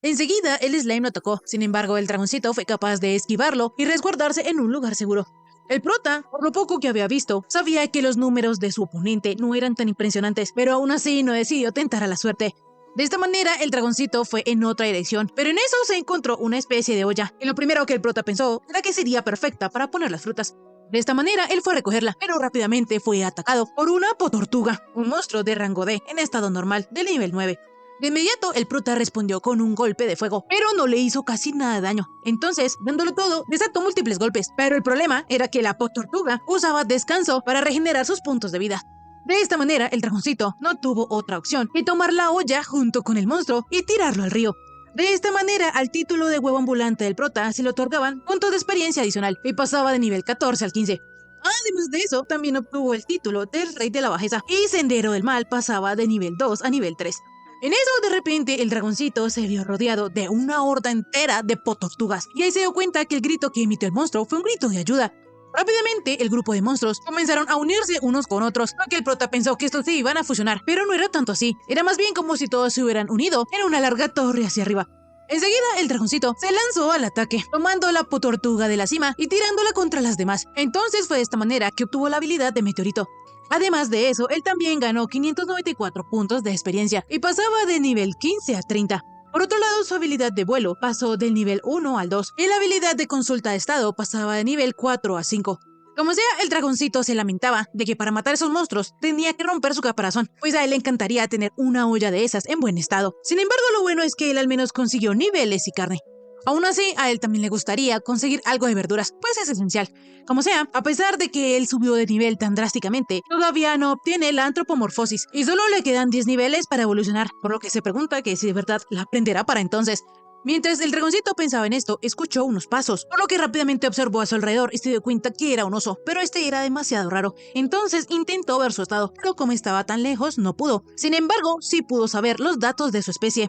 Enseguida el slime lo atacó, sin embargo el dragoncito fue capaz de esquivarlo y resguardarse en un lugar seguro. El prota, por lo poco que había visto, sabía que los números de su oponente no eran tan impresionantes, pero aún así no decidió tentar a la suerte. De esta manera, el dragoncito fue en otra dirección, pero en eso se encontró una especie de olla, y lo primero que el prota pensó era que sería perfecta para poner las frutas. De esta manera, él fue a recogerla, pero rápidamente fue atacado por una potortuga, un monstruo de rango D en estado normal del nivel 9. De inmediato, el prota respondió con un golpe de fuego, pero no le hizo casi nada de daño. Entonces, dándolo todo, desató múltiples golpes, pero el problema era que la potortuga usaba descanso para regenerar sus puntos de vida. De esta manera, el dragoncito no tuvo otra opción que tomar la olla junto con el monstruo y tirarlo al río. De esta manera, al título de huevo ambulante del prota se le otorgaban puntos de experiencia adicional y pasaba de nivel 14 al 15. Además de eso, también obtuvo el título del Rey de la Bajeza y Sendero del Mal pasaba de nivel 2 a nivel 3. En eso, de repente, el dragoncito se vio rodeado de una horda entera de potortugas y ahí se dio cuenta que el grito que emitió el monstruo fue un grito de ayuda. Rápidamente, el grupo de monstruos comenzaron a unirse unos con otros, porque el prota pensó que estos se iban a fusionar, pero no era tanto así. Era más bien como si todos se hubieran unido en una larga torre hacia arriba. Enseguida, el dragoncito se lanzó al ataque, tomando la potortuga de la cima y tirándola contra las demás. Entonces fue de esta manera que obtuvo la habilidad de meteorito. Además de eso, él también ganó 594 puntos de experiencia y pasaba de nivel 15 a 30. Por otro lado, su habilidad de vuelo pasó del nivel 1 al 2 y la habilidad de consulta de estado pasaba de nivel 4 a 5. Como sea, el dragoncito se lamentaba de que para matar a esos monstruos tenía que romper su caparazón, pues a él le encantaría tener una olla de esas en buen estado. Sin embargo, lo bueno es que él al menos consiguió niveles y carne. Aún así, a él también le gustaría conseguir algo de verduras, pues es esencial. Como sea, a pesar de que él subió de nivel tan drásticamente, todavía no obtiene la antropomorfosis y solo le quedan 10 niveles para evolucionar, por lo que se pregunta que si de verdad la aprenderá para entonces. Mientras el dragoncito pensaba en esto, escuchó unos pasos, por lo que rápidamente observó a su alrededor y se dio cuenta que era un oso, pero este era demasiado raro. Entonces intentó ver su estado, pero como estaba tan lejos, no pudo. Sin embargo, sí pudo saber los datos de su especie.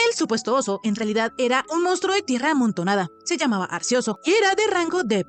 El supuesto oso, en realidad, era un monstruo de tierra amontonada. Se llamaba Arcioso y era de rango D+.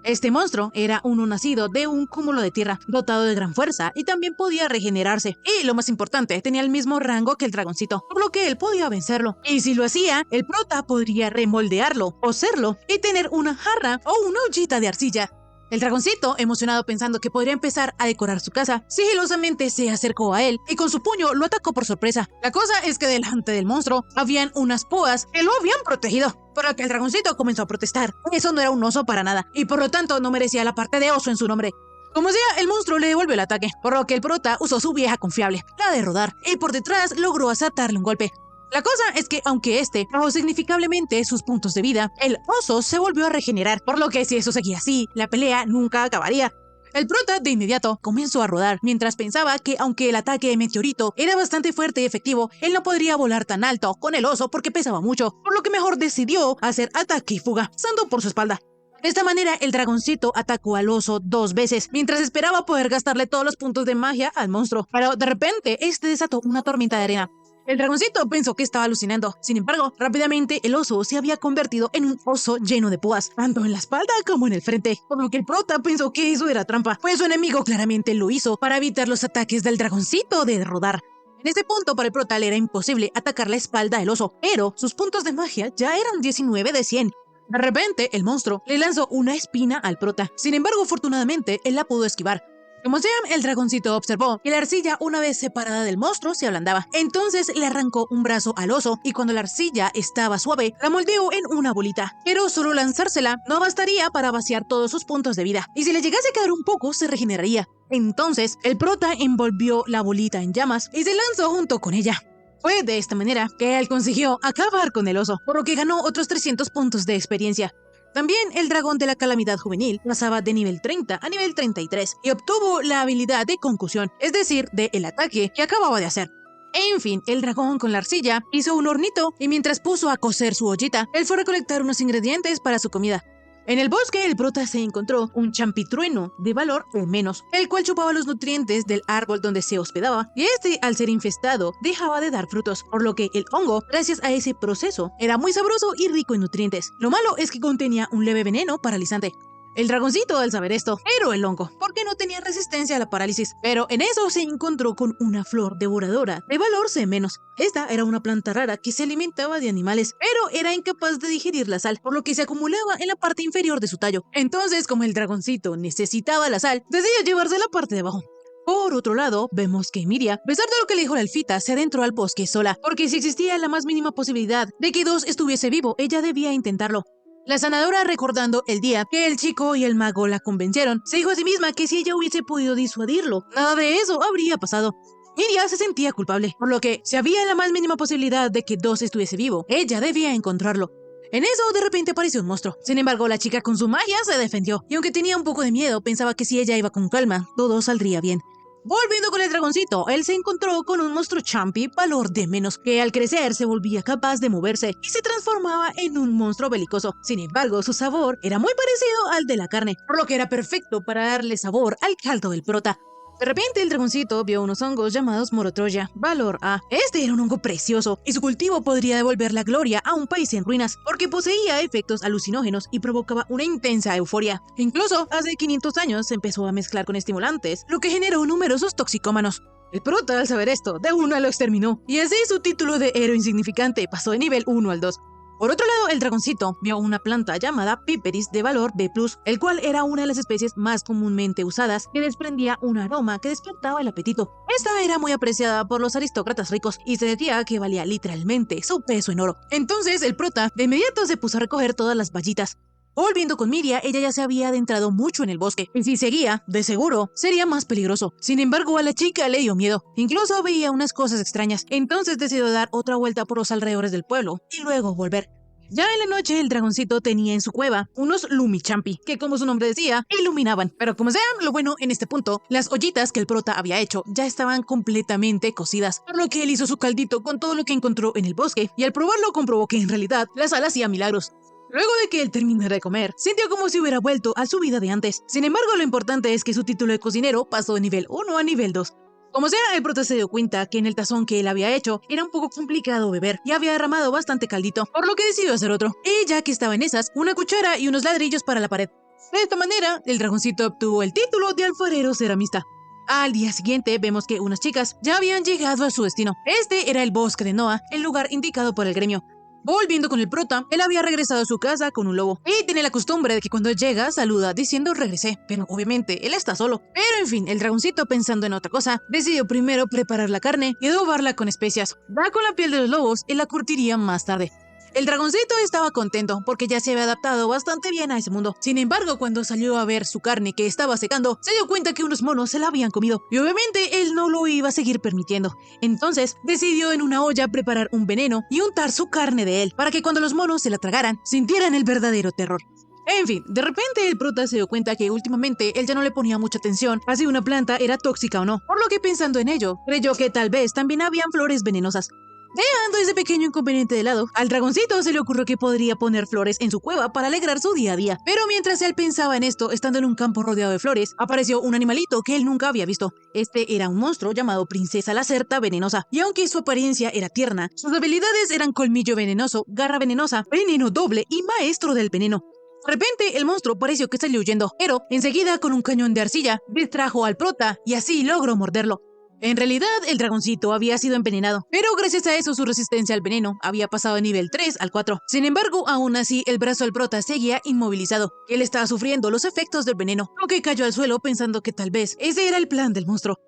Este monstruo era uno nacido de un cúmulo de tierra, dotado de gran fuerza y también podía regenerarse. Y lo más importante, tenía el mismo rango que el dragoncito, por lo que él podía vencerlo. Y si lo hacía, el prota podría remoldearlo, coserlo y tener una jarra o una ollita de arcilla. El dragoncito, emocionado pensando que podría empezar a decorar su casa, sigilosamente se acercó a él y con su puño lo atacó por sorpresa. La cosa es que delante del monstruo habían unas púas que lo habían protegido, por lo que el dragoncito comenzó a protestar. Eso no era un oso para nada y por lo tanto no merecía la parte de oso en su nombre. Como sea, el monstruo le devolvió el ataque, por lo que el prota usó su vieja confiable, la de rodar, y por detrás logró asaltarle un golpe. La cosa es que, aunque este bajó significativamente sus puntos de vida, el oso se volvió a regenerar, por lo que si eso seguía así, la pelea nunca acabaría. El prota de inmediato comenzó a rodar, mientras pensaba que aunque el ataque de meteorito era bastante fuerte y efectivo, él no podría volar tan alto con el oso porque pesaba mucho, por lo que mejor decidió hacer ataque y fuga, pasando por su espalda. De esta manera, el dragoncito atacó al oso 2 veces, mientras esperaba poder gastarle todos los puntos de magia al monstruo. Pero de repente, este desató una tormenta de arena. El dragoncito pensó que estaba alucinando. Sin embargo, rápidamente el oso se había convertido en un oso lleno de púas, tanto en la espalda como en el frente, por lo que el prota pensó que eso era trampa, pues su enemigo claramente lo hizo para evitar los ataques del dragoncito de rodar. En este punto para el prota le era imposible atacar la espalda del oso, pero sus puntos de magia ya eran 19 de 100. De repente, el monstruo le lanzó una espina al prota. Sin embargo, afortunadamente, él la pudo esquivar. Como sea, el dragoncito observó que la arcilla, una vez separada del monstruo, se ablandaba. Entonces le arrancó un brazo al oso y cuando la arcilla estaba suave, la moldeó en una bolita. Pero solo lanzársela no bastaría para vaciar todos sus puntos de vida. Y si le llegase a quedar un poco, se regeneraría. Entonces, el prota envolvió la bolita en llamas y se lanzó junto con ella. Fue de esta manera que él consiguió acabar con el oso, por lo que ganó otros 300 puntos de experiencia. También el dragón de la calamidad juvenil pasaba de nivel 30 a nivel 33 y obtuvo la habilidad de concusión, es decir, de el ataque que acababa de hacer. En fin, el dragón con la arcilla hizo un hornito y mientras puso a cocer su ollita, él fue a recolectar unos ingredientes para su comida. En el bosque, el prota se encontró un champitrueno de valor menos, el cual chupaba los nutrientes del árbol donde se hospedaba, y este, al ser infestado, dejaba de dar frutos, por lo que el hongo, gracias a ese proceso, era muy sabroso y rico en nutrientes. Lo malo es que contenía un leve veneno paralizante. El dragoncito al saber esto, pero el hongo, porque no tenía resistencia a la parálisis. Pero en eso se encontró con una flor devoradora de valor C-. Esta era una planta rara que se alimentaba de animales, pero era incapaz de digerir la sal, por lo que se acumulaba en la parte inferior de su tallo. Entonces, como el dragoncito necesitaba la sal, decidió llevarse la parte de abajo. Por otro lado, vemos que Miria, a pesar de lo que le dijo la elfita, se adentró al bosque sola, porque si existía la más mínima posibilidad de que Dos estuviese vivo, ella debía intentarlo. La sanadora, recordando el día que el chico y el mago la convencieron, se dijo a sí misma que si ella hubiese podido disuadirlo, nada de eso habría pasado. Miria se sentía culpable, por lo que, si había la más mínima posibilidad de que Dos estuviese vivo, ella debía encontrarlo. En eso, de repente apareció un monstruo. Sin embargo, la chica con su magia se defendió, y aunque tenía un poco de miedo, pensaba que si ella iba con calma, todo saldría bien. Volviendo con el dragoncito, él se encontró con un monstruo champi valor de menos, que al crecer se volvía capaz de moverse y se transformaba en un monstruo belicoso. Sin embargo, su sabor era muy parecido al de la carne, por lo que era perfecto para darle sabor al caldo del prota. De repente el dragoncito vio unos hongos llamados Morotroya, valor A. Este era un hongo precioso y su cultivo podría devolver la gloria a un país en ruinas porque poseía efectos alucinógenos y provocaba una intensa euforia. Incluso hace 500 años se empezó a mezclar con estimulantes, lo que generó numerosos toxicómanos. El prota, al saber esto, de una lo exterminó y así su título de héroe insignificante pasó de nivel 1 al 2. Por otro lado, el dragoncito vio una planta llamada Piperis de valor B+, el cual era una de las especies más comúnmente usadas que desprendía un aroma que despertaba el apetito. Esta era muy apreciada por los aristócratas ricos y se decía que valía literalmente su peso en oro. Entonces el prota de inmediato se puso a recoger todas las bayitas. Volviendo con Miria, ella ya se había adentrado mucho en el bosque, y si seguía, de seguro, sería más peligroso. Sin embargo, a la chica le dio miedo. Incluso veía unas cosas extrañas, entonces decidió dar otra vuelta por los alrededores del pueblo, y luego volver. Ya en la noche, el dragoncito tenía en su cueva unos lumichampi, que como su nombre decía, iluminaban. Pero como sea, lo bueno en este punto, las ollitas que el prota había hecho ya estaban completamente cocidas, por lo que él hizo su caldito con todo lo que encontró en el bosque, y al probarlo comprobó que en realidad la sal hacía milagros. Luego de que él terminara de comer, sintió como si hubiera vuelto a su vida de antes. Sin embargo, lo importante es que su título de cocinero pasó de nivel 1 a nivel 2. Como sea, el prota se dio cuenta que en el tazón que él había hecho era un poco complicado beber y había derramado bastante caldito, por lo que decidió hacer otro. Y ya que estaba en esas, una cuchara y unos ladrillos para la pared. De esta manera, el dragoncito obtuvo el título de alfarero ceramista. Al día siguiente vemos que unas chicas ya habían llegado a su destino. Este era el bosque de Noah, el lugar indicado por el gremio. Volviendo con el prota, él había regresado a su casa con un lobo y tiene la costumbre de que cuando llega saluda diciendo regresé, pero obviamente él está solo. Pero en fin, el dragoncito, pensando en otra cosa, decidió primero preparar la carne y adobarla con especias. Ya con la piel de los lobos, él la curtiría más tarde. El dragoncito estaba contento porque ya se había adaptado bastante bien a ese mundo. Sin embargo, cuando salió a ver su carne que estaba secando, se dio cuenta que unos monos se la habían comido y obviamente él no lo iba a seguir permitiendo. Entonces decidió en una olla preparar un veneno y untar su carne de él para que cuando los monos se la tragaran, sintieran el verdadero terror. En fin, de repente el prota se dio cuenta que últimamente él ya no le ponía mucha atención a si una planta era tóxica o no, por lo que pensando en ello, creyó que tal vez también habían flores venenosas. Dejando ese pequeño inconveniente de lado, al dragoncito se le ocurrió que podría poner flores en su cueva para alegrar su día a día. Pero mientras él pensaba en esto, estando en un campo rodeado de flores, apareció un animalito que él nunca había visto. Este era un monstruo llamado Princesa Lacerta Venenosa, y aunque su apariencia era tierna, sus habilidades eran colmillo venenoso, garra venenosa, veneno doble y maestro del veneno. De repente, el monstruo pareció que salió huyendo, pero enseguida con un cañón de arcilla distrajo al prota y así logró morderlo. En realidad, el dragoncito había sido envenenado, pero gracias a eso su resistencia al veneno había pasado de nivel 3 al 4. Sin embargo, aún así, el brazo del prota seguía inmovilizado. Él estaba sufriendo los efectos del veneno, lo que cayó al suelo pensando que tal vez ese era el plan del monstruo.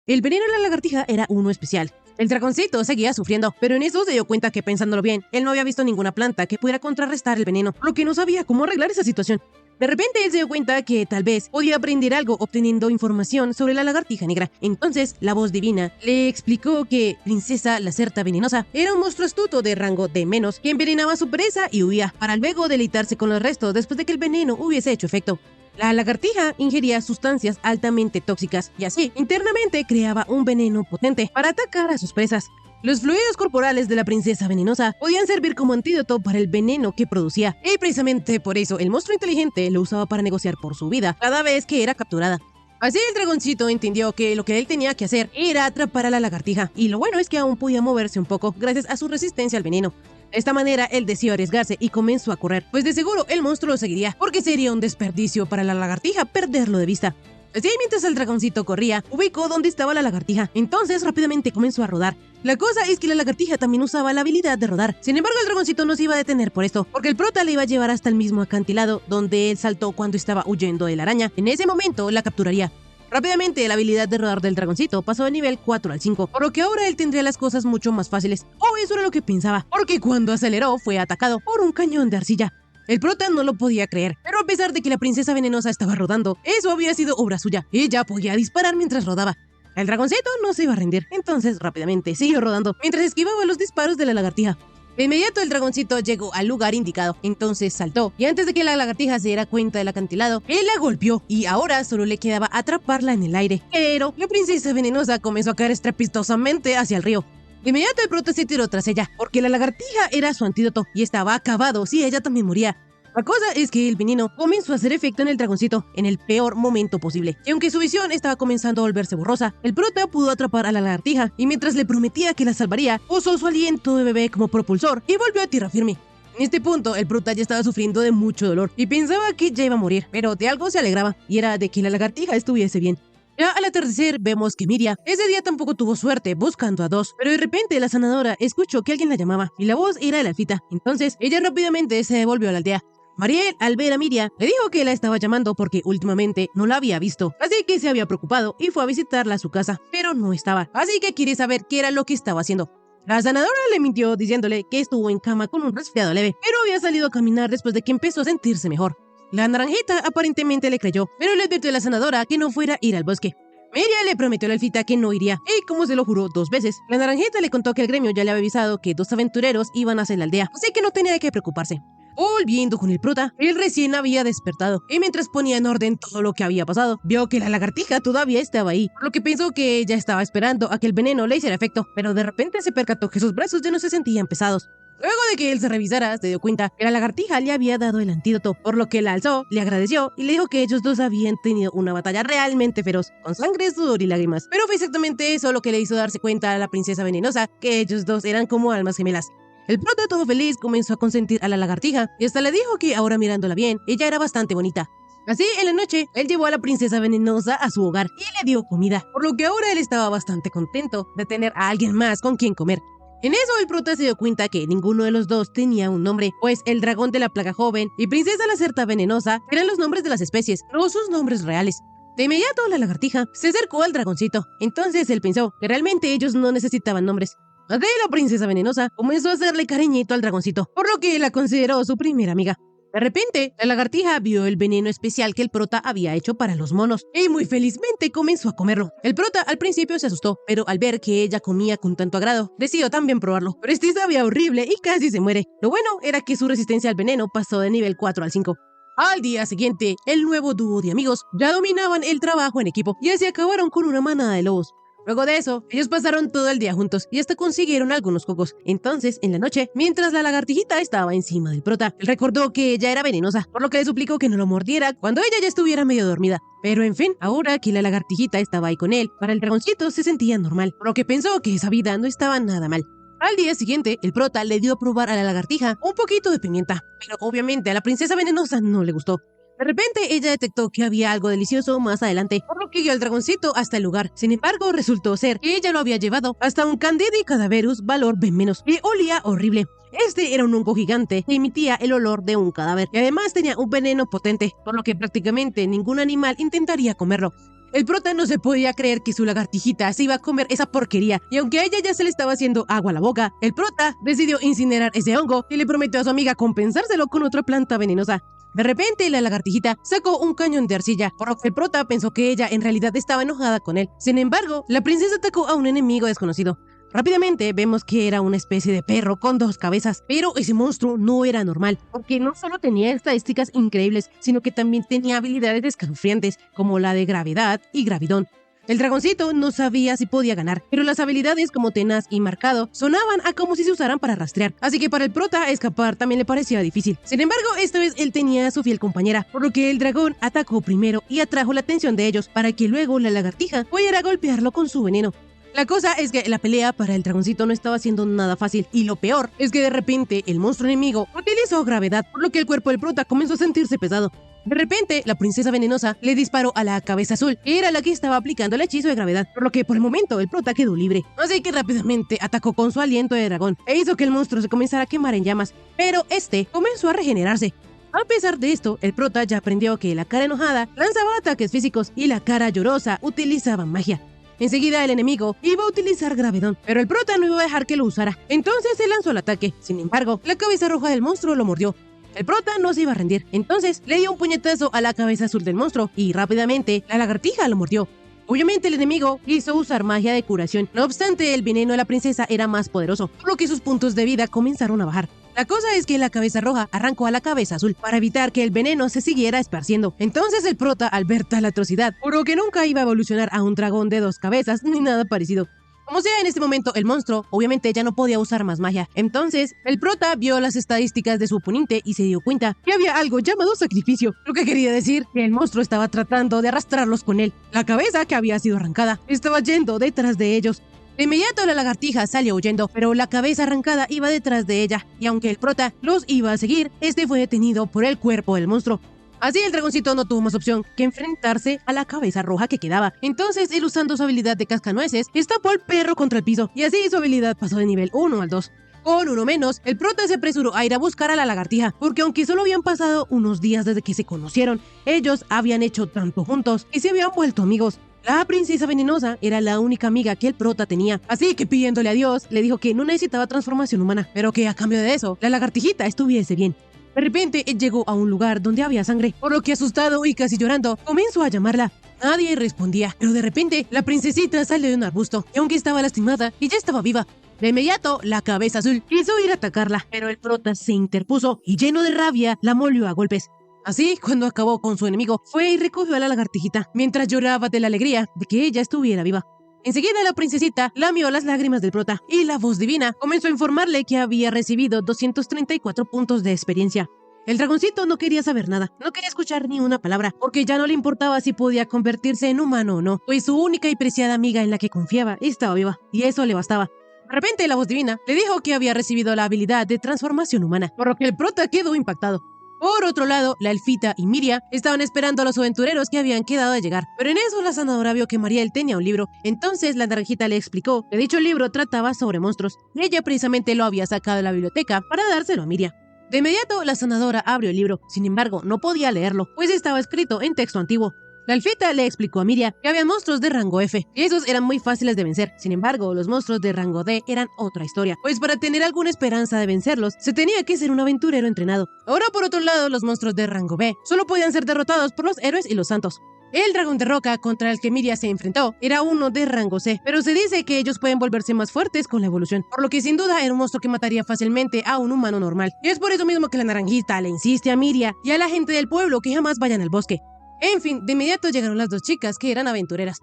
El veneno de la lagartija era uno especial. El dragoncito seguía sufriendo, pero en eso se dio cuenta que, pensándolo bien, él no había visto ninguna planta que pudiera contrarrestar el veneno, por lo que no sabía cómo arreglar esa situación. De repente él se dio cuenta que tal vez podía aprender algo obteniendo información sobre la lagartija negra. Entonces la voz divina le explicó que Princesa Lacerta Venenosa era un monstruo astuto de rango de menos que envenenaba a su presa y huía, para luego deleitarse con los restos después de que el veneno hubiese hecho efecto. La lagartija ingería sustancias altamente tóxicas y así internamente creaba un veneno potente para atacar a sus presas. Los fluidos corporales de la princesa venenosa podían servir como antídoto para el veneno que producía, y precisamente por eso el monstruo inteligente lo usaba para negociar por su vida cada vez que era capturada. Así el dragoncito entendió que lo que él tenía que hacer era atrapar a la lagartija, y lo bueno es que aún podía moverse un poco gracias a su resistencia al veneno. De esta manera él decidió arriesgarse y comenzó a correr, pues de seguro el monstruo lo seguiría, porque sería un desperdicio para la lagartija perderlo de vista. Así mientras el dragoncito corría, ubicó dónde estaba la lagartija, entonces rápidamente comenzó a rodar. La cosa es que la lagartija también usaba la habilidad de rodar. Sin embargo, el dragoncito no se iba a detener por esto, porque el prota le iba a llevar hasta el mismo acantilado donde él saltó cuando estaba huyendo de la araña. En ese momento la capturaría. Rápidamente la habilidad de rodar del dragoncito pasó de nivel 4 al 5, por lo que ahora él tendría las cosas mucho más fáciles. O eso era lo que pensaba, porque cuando aceleró fue atacado por un cañón de arcilla. El prota no lo podía creer, pero a pesar de que la princesa venenosa estaba rodando, eso había sido obra suya. Ella podía disparar mientras rodaba. El dragoncito no se iba a rendir, entonces rápidamente siguió rodando mientras esquivaba los disparos de la lagartija. De inmediato el dragoncito llegó al lugar indicado, entonces saltó, y antes de que la lagartija se diera cuenta del acantilado, él la golpeó, y ahora solo le quedaba atraparla en el aire. Pero la princesa venenosa comenzó a caer estrepitosamente hacia el río. De inmediato el prota se tiró tras ella, porque la lagartija era su antídoto, y estaba acabado si ella también moría. La cosa es que el veneno comenzó a hacer efecto en el dragoncito en el peor momento posible. Y aunque su visión estaba comenzando a volverse borrosa, el prota pudo atrapar a la lagartija y mientras le prometía que la salvaría, usó su aliento de bebé como propulsor y volvió a tierra firme. En este punto, el prota ya estaba sufriendo de mucho dolor y pensaba que ya iba a morir, pero de algo se alegraba y era de que la lagartija estuviese bien. Ya al atardecer vemos que Miria ese día tampoco tuvo suerte buscando a Dos, pero de repente la sanadora escuchó que alguien la llamaba y la voz era de la elfita. Entonces ella rápidamente se devolvió a la aldea. Mariel, al ver a Miria, le dijo que la estaba llamando porque últimamente no la había visto, así que se había preocupado y fue a visitarla a su casa, pero no estaba, así que quiere saber qué era lo que estaba haciendo. La sanadora le mintió diciéndole que estuvo en cama con un resfriado leve, pero había salido a caminar después de que empezó a sentirse mejor. La naranjita aparentemente le creyó, pero le advirtió a la sanadora que no fuera a ir al bosque. Miria le prometió a la elfita que no iría, y como se lo juró 2 veces, la naranjita le contó que el gremio ya le había avisado que 2 aventureros iban hacia la aldea, así que no tenía de qué preocuparse. Volviendo con el prota, él recién había despertado, y mientras ponía en orden todo lo que había pasado, vio que la lagartija todavía estaba ahí, por lo que pensó que ella estaba esperando a que el veneno le hiciera efecto, pero de repente se percató que sus brazos ya no se sentían pesados. Luego de que él se revisara, se dio cuenta que la lagartija le había dado el antídoto, por lo que la alzó, le agradeció y le dijo que ellos dos habían tenido una batalla realmente feroz, con sangre, sudor y lágrimas. Pero fue exactamente eso lo que le hizo darse cuenta a la princesa venenosa, que ellos dos eran como almas gemelas. El prota, todo feliz, comenzó a consentir a la lagartija y hasta le dijo que ahora mirándola bien, ella era bastante bonita. Así, en la noche, él llevó a la princesa venenosa a su hogar y le dio comida, por lo que ahora él estaba bastante contento de tener a alguien más con quien comer. En eso el prota se dio cuenta que ninguno de los dos tenía un nombre, pues el dragón de la plaga joven y princesa lacerta venenosa eran los nombres de las especies, no sus nombres reales. De inmediato la lagartija se acercó al dragoncito, entonces él pensó que realmente ellos no necesitaban nombres. Así la princesa venenosa comenzó a hacerle cariñito al dragoncito, por lo que la consideró su primera amiga. De repente, la lagartija vio el veneno especial que el prota había hecho para los monos y muy felizmente comenzó a comerlo. El prota al principio se asustó, pero al ver que ella comía con tanto agrado, decidió también probarlo. Pero este sabía horrible y casi se muere. Lo bueno era que su resistencia al veneno pasó de nivel 4 al 5. Al día siguiente, el nuevo dúo de amigos ya dominaban el trabajo en equipo y así acabaron con una manada de lobos. Luego de eso, ellos pasaron todo el día juntos y hasta consiguieron algunos cocos. Entonces, en la noche, mientras la lagartijita estaba encima del prota, él recordó que ella era venenosa, por lo que le suplicó que no lo mordiera cuando ella ya estuviera medio dormida. Pero en fin, ahora que la lagartijita estaba ahí con él, para el dragoncito se sentía normal, por lo que pensó que esa vida no estaba nada mal. Al día siguiente, el prota le dio a probar a la lagartija un poquito de pimienta, pero obviamente a la princesa venenosa no le gustó. De repente, ella detectó que había algo delicioso más adelante, por lo que guió al dragoncito hasta el lugar. Sin embargo, resultó ser que ella lo había llevado hasta un Candidi cadaverus valor B-, y olía horrible. Este era un hongo gigante que emitía el olor de un cadáver y además tenía un veneno potente, por lo que prácticamente ningún animal intentaría comerlo. El prota no se podía creer que su lagartijita se iba a comer esa porquería, y aunque a ella ya se le estaba haciendo agua a la boca, el prota decidió incinerar ese hongo y le prometió a su amiga compensárselo con otra planta venenosa. De repente, la lagartijita sacó un cañón de arcilla, por lo que el prota pensó que ella en realidad estaba enojada con él. Sin embargo, la princesa atacó a un enemigo desconocido. Rápidamente vemos que era una especie de perro con 2 cabezas, pero ese monstruo no era normal, porque no solo tenía estadísticas increíbles, sino que también tenía habilidades escalofriantes, como la de gravedad y gravidón. El dragoncito no sabía si podía ganar, pero las habilidades como tenaz y marcado sonaban a como si se usaran para rastrear, así que para el prota escapar también le parecía difícil. Sin embargo, esta vez él tenía a su fiel compañera, por lo que el dragón atacó primero y atrajo la atención de ellos para que luego la lagartija pudiera golpearlo con su veneno. La cosa es que la pelea para el dragoncito no estaba siendo nada fácil, y lo peor es que de repente el monstruo enemigo utilizó gravedad, por lo que el cuerpo del prota comenzó a sentirse pesado. De repente, la princesa venenosa le disparó a la cabeza azul, que era la que estaba aplicando el hechizo de gravedad, por lo que por el momento el prota quedó libre. Así que rápidamente atacó con su aliento de dragón, e hizo que el monstruo se comenzara a quemar en llamas, pero este comenzó a regenerarse. A pesar de esto, el prota ya aprendió que la cara enojada lanzaba ataques físicos y la cara llorosa utilizaba magia. Enseguida el enemigo iba a utilizar gravedón, pero el prota no iba a dejar que lo usara, entonces se lanzó al ataque. Sin embargo, la cabeza roja del monstruo lo mordió. El prota no se iba a rendir, entonces le dio un puñetazo a la cabeza azul del monstruo y rápidamente la lagartija lo mordió. Obviamente el enemigo quiso usar magia de curación, no obstante el veneno de la princesa era más poderoso, por lo que sus puntos de vida comenzaron a bajar. La cosa es que la cabeza roja arrancó a la cabeza azul para evitar que el veneno se siguiera esparciendo. Entonces el prota, al ver tal atrocidad, juró que nunca iba a evolucionar a un dragón de 2 cabezas ni nada parecido. Como sea, en este momento el monstruo obviamente ya no podía usar más magia. Entonces, el prota vio las estadísticas de su oponente y se dio cuenta que había algo llamado sacrificio, lo que quería decir que el monstruo estaba tratando de arrastrarlos con él. La cabeza, que había sido arrancada, estaba yendo detrás de ellos. De inmediato la lagartija salió huyendo, pero la cabeza arrancada iba detrás de ella, y aunque el prota los iba a seguir, este fue detenido por el cuerpo del monstruo. Así el dragoncito no tuvo más opción que enfrentarse a la cabeza roja que quedaba. Entonces él, usando su habilidad de cascanueces, estapó al perro contra el piso, y así su habilidad pasó de nivel 1 al 2. Con uno menos, el prota se apresuró a ir a buscar a la lagartija, porque aunque solo habían pasado unos días desde que se conocieron, ellos habían hecho tanto juntos y se habían vuelto amigos. La princesa venenosa era la única amiga que el prota tenía, así que pidiéndole a Dios, le dijo que no necesitaba transformación humana, pero que a cambio de eso, la lagartijita estuviese bien. De repente, él llegó a un lugar donde había sangre, por lo que asustado y casi llorando, comenzó a llamarla. Nadie respondía, pero de repente, la princesita salió de un arbusto, y aunque estaba lastimada, ella estaba viva. De inmediato, la cabeza azul quiso ir a atacarla, pero el prota se interpuso y lleno de rabia, la molió a golpes. Así, cuando acabó con su enemigo, fue y recogió a la lagartijita, mientras lloraba de la alegría de que ella estuviera viva. Enseguida la princesita lamió las lágrimas del prota y la voz divina comenzó a informarle que había recibido 234 puntos de experiencia. El dragoncito no quería saber nada, no quería escuchar ni una palabra, porque ya no le importaba si podía convertirse en humano o no, pues su única y preciada amiga en la que confiaba estaba viva, y eso le bastaba. De repente la voz divina le dijo que había recibido la habilidad de transformación humana, por lo que el prota quedó impactado. Por otro lado, la elfita y Miria estaban esperando a los aventureros que habían quedado de llegar, pero en eso la sanadora vio que Mariel tenía un libro. Entonces la naranjita le explicó que dicho libro trataba sobre monstruos, y ella precisamente lo había sacado de la biblioteca para dárselo a Miria. De inmediato la sanadora abrió el libro, sin embargo no podía leerlo, pues estaba escrito en texto antiguo. La elfita le explicó a Miria que había monstruos de rango F, y esos eran muy fáciles de vencer. Sin embargo, los monstruos de rango D eran otra historia, pues para tener alguna esperanza de vencerlos, se tenía que ser un aventurero entrenado. Ahora, por otro lado, los monstruos de rango B solo podían ser derrotados por los héroes y los santos. El dragón de roca contra el que Miria se enfrentó era uno de rango C, pero se dice que ellos pueden volverse más fuertes con la evolución, por lo que sin duda era un monstruo que mataría fácilmente a un humano normal. Y es por eso mismo que la naranjita le insiste a Miria y a la gente del pueblo que jamás vayan al bosque. En fin, de inmediato llegaron las dos chicas que eran aventureras.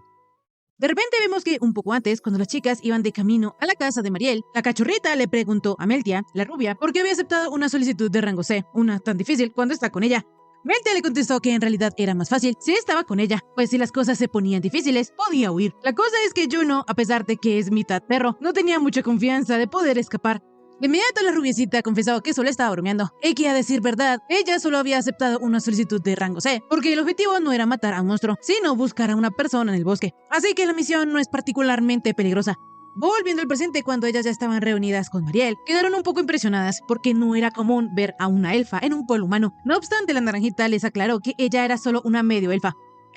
De repente vemos que un poco antes, cuando las chicas iban de camino a la casa de Mariel, la cachorrita le preguntó a Meltia, la rubia, por qué había aceptado una solicitud de rango C, una tan difícil cuando está con ella. Meltia le contestó que en realidad era más fácil si estaba con ella, pues si las cosas se ponían difíciles, podía huir. La cosa es que Juno, a pesar de que es mitad perro, no tenía mucha confianza de poder escapar. De inmediato la rubiecita confesó que solo estaba bromeando, y que a decir verdad, ella solo había aceptado una solicitud de rango C, porque el objetivo no era matar a un monstruo, sino buscar a una persona en el bosque. Así que la misión no es particularmente peligrosa. Volviendo al presente, cuando ellas ya estaban reunidas con Mariel, quedaron un poco impresionadas porque no era común ver a una elfa en un pueblo humano. No obstante, la naranjita les aclaró que ella era solo una medio elfa.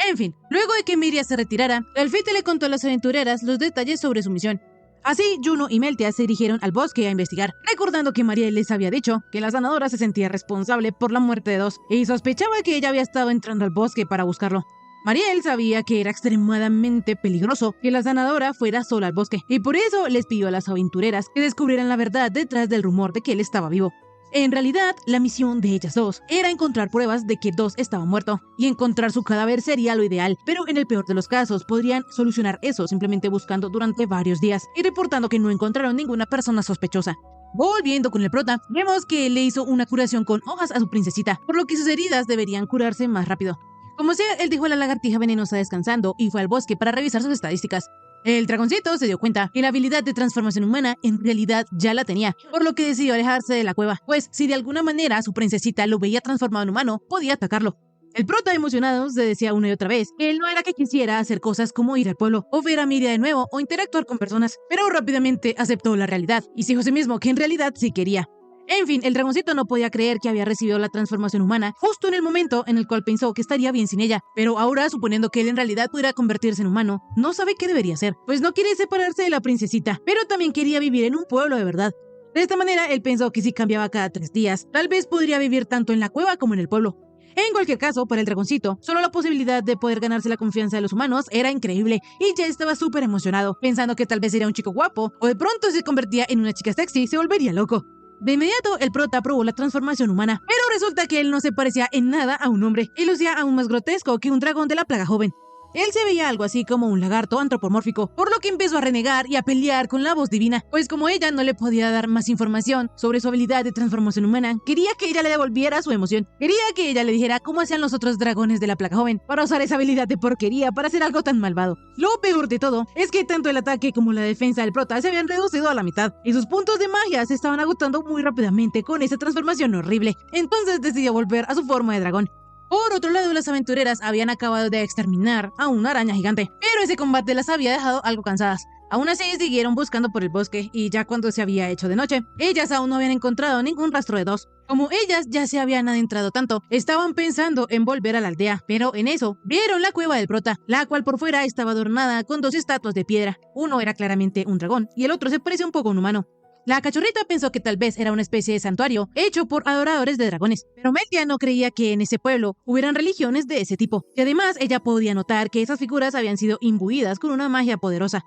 En fin, luego de que Miria se retirara, la elfita le contó a las aventureras los detalles sobre su misión. Así, Juno y Meltia se dirigieron al bosque a investigar, recordando que Mariel les había dicho que la sanadora se sentía responsable por la muerte de dos, y sospechaba que ella había estado entrando al bosque para buscarlo. Mariel sabía que era extremadamente peligroso que la sanadora fuera sola al bosque, y por eso les pidió a las aventureras que descubrieran la verdad detrás del rumor de que él estaba vivo. En realidad, la misión de ellas dos era encontrar pruebas de que Dos estaba muerto, y encontrar su cadáver sería lo ideal, pero en el peor de los casos podrían solucionar eso simplemente buscando durante varios días y reportando que no encontraron ninguna persona sospechosa. Volviendo con el prota, vemos que le hizo una curación con hojas a su princesita, por lo que sus heridas deberían curarse más rápido. Como sea, él dejó a la lagartija venenosa descansando y fue al bosque para revisar sus estadísticas. El dragoncito se dio cuenta que la habilidad de transformación humana en realidad ya la tenía, por lo que decidió alejarse de la cueva, pues si de alguna manera su princesita lo veía transformado en humano, podía atacarlo. El prota, emocionado, se decía una y otra vez que él no era que quisiera hacer cosas como ir al pueblo, o ver a Miria de nuevo, o interactuar con personas, pero rápidamente aceptó la realidad, y se dijo a sí mismo que en realidad sí quería. En fin, el dragoncito no podía creer que había recibido la transformación humana justo en el momento en el cual pensó que estaría bien sin ella, pero ahora, suponiendo que él en realidad pudiera convertirse en humano, no sabe qué debería hacer, pues no quiere separarse de la princesita, pero también quería vivir en un pueblo de verdad. De esta manera, él pensó que si cambiaba cada 3 días, tal vez podría vivir tanto en la cueva como en el pueblo. En cualquier caso, para el dragoncito, solo la posibilidad de poder ganarse la confianza de los humanos era increíble y ya estaba súper emocionado, pensando que tal vez era un chico guapo o de pronto se convertía en una chica sexy, se volvería loco. De inmediato, el prota probó la transformación humana, pero resulta que él no se parecía en nada a un hombre y lucía aún más grotesco que un dragón de la plaga joven. Él se veía algo así como un lagarto antropomórfico, por lo que empezó a renegar y a pelear con la voz divina, pues como ella no le podía dar más información sobre su habilidad de transformación humana, quería que ella le devolviera su emoción. Quería que ella le dijera cómo hacían los otros dragones de la plaga joven para usar esa habilidad de porquería para hacer algo tan malvado. Lo peor de todo es que tanto el ataque como la defensa del prota se habían reducido a la mitad, y sus puntos de magia se estaban agotando muy rápidamente con esa transformación horrible. Entonces decidió volver a su forma de dragón. Por otro lado, las aventureras habían acabado de exterminar a una araña gigante, pero ese combate las había dejado algo cansadas. Aún así, siguieron buscando por el bosque y ya cuando se había hecho de noche, ellas aún no habían encontrado ningún rastro de Dos. Como ellas ya se habían adentrado tanto, estaban pensando en volver a la aldea, pero en eso vieron la cueva del prota, la cual por fuera estaba adornada con dos estatuas de piedra. Uno era claramente un dragón y el otro se parecía un poco a un humano. La cachorrita pensó que tal vez era una especie de santuario hecho por adoradores de dragones, pero Meltia no creía que en ese pueblo hubieran religiones de ese tipo, y además ella podía notar que esas figuras habían sido imbuidas con una magia poderosa.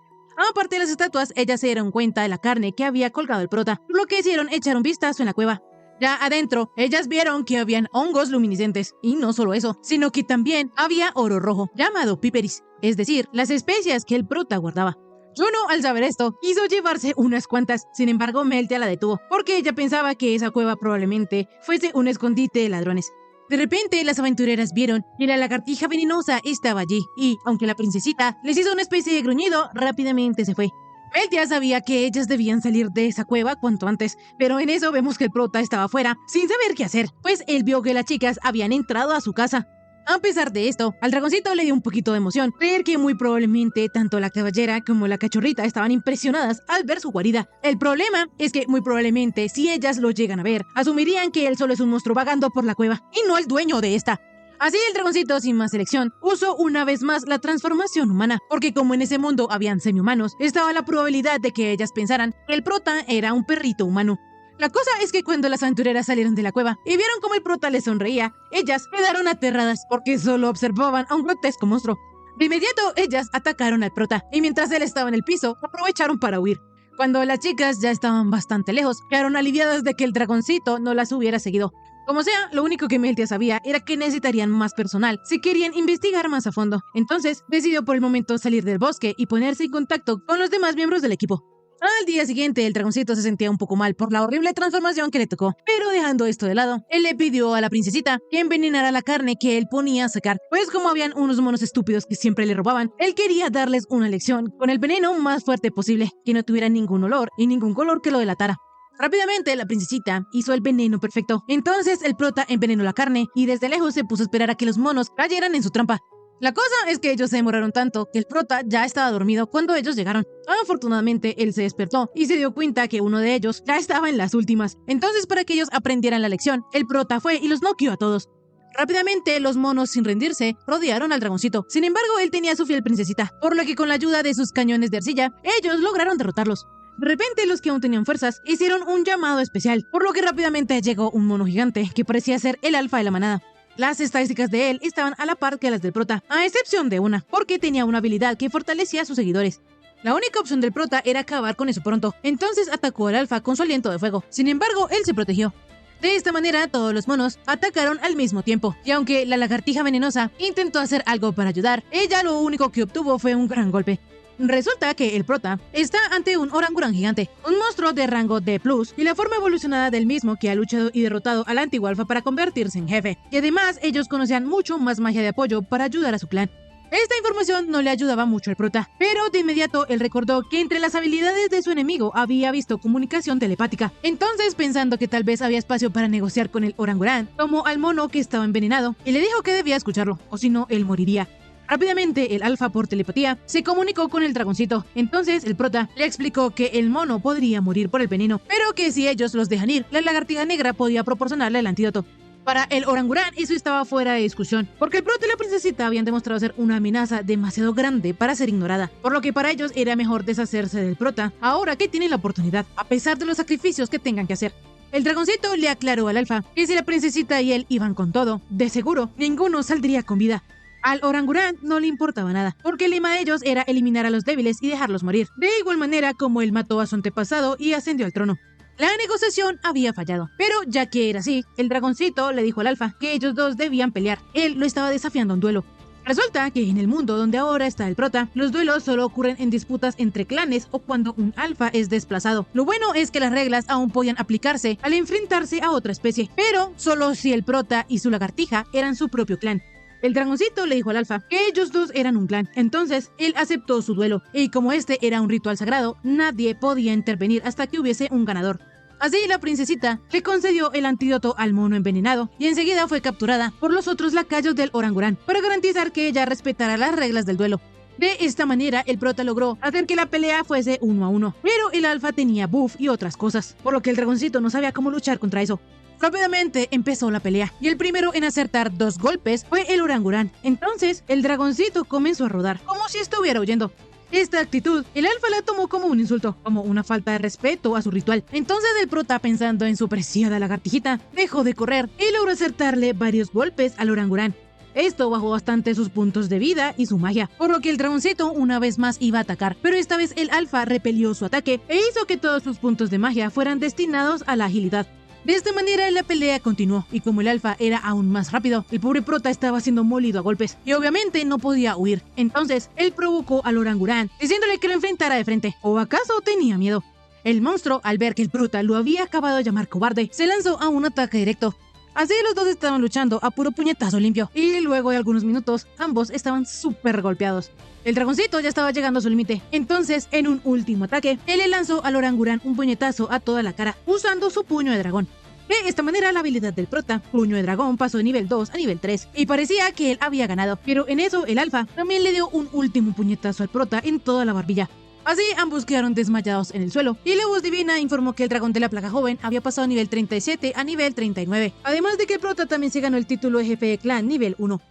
Aparte de las estatuas, ellas se dieron cuenta de la carne que había colgado el prota, por lo que hicieron echar un vistazo en la cueva. Ya adentro, ellas vieron que habían hongos luminiscentes, y no solo eso, sino que también había oro rojo, llamado piperis, es decir, las especias que el prota guardaba. Juno, al saber esto, quiso llevarse unas cuantas, sin embargo Meltia la detuvo, porque ella pensaba que esa cueva probablemente fuese un escondite de ladrones. De repente, las aventureras vieron que la lagartija venenosa estaba allí, y, aunque la princesita les hizo una especie de gruñido, rápidamente se fue. Meltia sabía que ellas debían salir de esa cueva cuanto antes, pero en eso vemos que el prota estaba afuera, sin saber qué hacer, pues él vio que las chicas habían entrado a su casa. A pesar de esto, al dragoncito le dio un poquito de emoción creer que muy probablemente tanto la caballera como la cachorrita estaban impresionadas al ver su guarida. El problema es que muy probablemente si ellas lo llegan a ver, asumirían que él solo es un monstruo vagando por la cueva y no el dueño de esta. Así el dragoncito, sin más elección, usó una vez más la transformación humana, porque como en ese mundo habían semi-humanos, estaba la probabilidad de que ellas pensaran que el prota era un perrito humano. La cosa es que cuando las aventureras salieron de la cueva y vieron cómo el prota les sonreía, ellas quedaron aterradas porque solo observaban a un grotesco monstruo. De inmediato, ellas atacaron al prota y mientras él estaba en el piso, aprovecharon para huir. Cuando las chicas ya estaban bastante lejos, quedaron aliviadas de que el dragoncito no las hubiera seguido. Como sea, lo único que Meltia sabía era que necesitarían más personal si querían investigar más a fondo. Entonces, decidió por el momento salir del bosque y ponerse en contacto con los demás miembros del equipo. Al día siguiente, el dragoncito se sentía un poco mal por la horrible transformación que le tocó, pero dejando esto de lado, él le pidió a la princesita que envenenara la carne que él ponía a sacar, pues como habían unos monos estúpidos que siempre le robaban, él quería darles una lección con el veneno más fuerte posible, que no tuviera ningún olor y ningún color que lo delatara. Rápidamente, la princesita hizo el veneno perfecto. Entonces, el prota envenenó la carne y desde lejos se puso a esperar a que los monos cayeran en su trampa. La cosa es que ellos se demoraron tanto que el prota ya estaba dormido cuando ellos llegaron. Afortunadamente, él se despertó y se dio cuenta que uno de ellos ya estaba en las últimas. Entonces, para que ellos aprendieran la lección, el prota fue y los noqueó a todos. Rápidamente, los monos, sin rendirse, rodearon al dragoncito. Sin embargo, él tenía a su fiel princesita, por lo que con la ayuda de sus cañones de arcilla, ellos lograron derrotarlos. De repente, los que aún tenían fuerzas hicieron un llamado especial, por lo que rápidamente llegó un mono gigante que parecía ser el alfa de la manada. Las estadísticas de él estaban a la par que las del prota, a excepción de una, porque tenía una habilidad que fortalecía a sus seguidores. La única opción del prota era acabar con eso pronto, entonces atacó al alfa con su aliento de fuego. Sin embargo, él se protegió. De esta manera, todos los monos atacaron al mismo tiempo, y aunque la lagartija venenosa intentó hacer algo para ayudar, ella lo único que obtuvo fue un gran golpe. Resulta que el prota está ante un orangurán gigante, un monstruo de rango D+, y la forma evolucionada del mismo que ha luchado y derrotado al antiguo alfa para convertirse en jefe. Y además, ellos conocían mucho más magia de apoyo para ayudar a su clan. Esta información no le ayudaba mucho al prota, pero de inmediato él recordó que entre las habilidades de su enemigo había visto comunicación telepática. Entonces, pensando que tal vez había espacio para negociar con el orangurán, tomó al mono que estaba envenenado y le dijo que debía escucharlo, o si no, él moriría. Rápidamente, el alfa por telepatía se comunicó con el dragoncito. Entonces, el prota le explicó que el mono podría morir por el veneno, pero que si ellos los dejan ir, la lagartija negra podía proporcionarle el antídoto. Para el orangurán, eso estaba fuera de discusión, porque el prota y la princesita habían demostrado ser una amenaza demasiado grande para ser ignorada, por lo que para ellos era mejor deshacerse del prota ahora que tienen la oportunidad, a pesar de los sacrificios que tengan que hacer. El dragoncito le aclaró al alfa que si la princesita y él iban con todo, de seguro ninguno saldría con vida. Al orangurán no le importaba nada, porque el lema de ellos era eliminar a los débiles y dejarlos morir, de igual manera como él mató a su antepasado y ascendió al trono. La negociación había fallado, pero ya que era así, el dragoncito le dijo al alfa que ellos dos debían pelear. Él lo estaba desafiando a un duelo. Resulta que en el mundo donde ahora está el prota, los duelos solo ocurren en disputas entre clanes o cuando un alfa es desplazado. Lo bueno es que las reglas aún podían aplicarse al enfrentarse a otra especie, pero solo si el prota y su lagartija eran su propio clan. El dragoncito le dijo al alfa que ellos dos eran un clan, entonces él aceptó su duelo, y como este era un ritual sagrado, nadie podía intervenir hasta que hubiese un ganador. Así la princesita le concedió el antídoto al mono envenenado y enseguida fue capturada por los otros lacayos del orangurán para garantizar que ella respetara las reglas del duelo. De esta manera el prota logró hacer que la pelea fuese 1 a 1, pero el alfa tenía buff y otras cosas, por lo que el dragoncito no sabía cómo luchar contra eso. Rápidamente empezó la pelea y el primero en acertar 2 golpes fue el orangurán. Entonces el dragoncito comenzó a rodar como si estuviera huyendo. Esta actitud, el alfa la tomó como un insulto, como una falta de respeto a su ritual. Entonces el prota, pensando en su preciada lagartijita, dejó de correr y logró acertarle varios golpes al orangurán. Esto bajó bastante sus puntos de vida y su magia, por lo que el dragoncito una vez más iba a atacar, pero esta vez el alfa repelió su ataque e hizo que todos sus puntos de magia fueran destinados a la agilidad. De esta manera la pelea continuó, y como el alfa era aún más rápido, el pobre prota estaba siendo molido a golpes, y obviamente no podía huir. Entonces, él provocó al orangurán, diciéndole que lo enfrentara de frente, ¿o acaso tenía miedo? El monstruo, al ver que el prota lo había acabado de llamar cobarde, se lanzó a un ataque directo. Así los dos estaban luchando a puro puñetazo limpio, y luego de algunos minutos, ambos estaban súper golpeados. El dragoncito ya estaba llegando a su límite, entonces en un último ataque, él le lanzó al orangurán un puñetazo a toda la cara, usando su puño de dragón. De esta manera la habilidad del prota, puño de dragón, pasó de nivel 2 a nivel 3, y parecía que él había ganado, pero en eso el alfa también le dio un último puñetazo al prota en toda la barbilla. Así ambos quedaron desmayados en el suelo, y la voz divina informó que el dragón de la plaga joven había pasado de nivel 37 a nivel 39, además de que el prota también se ganó el título de jefe de clan nivel 1.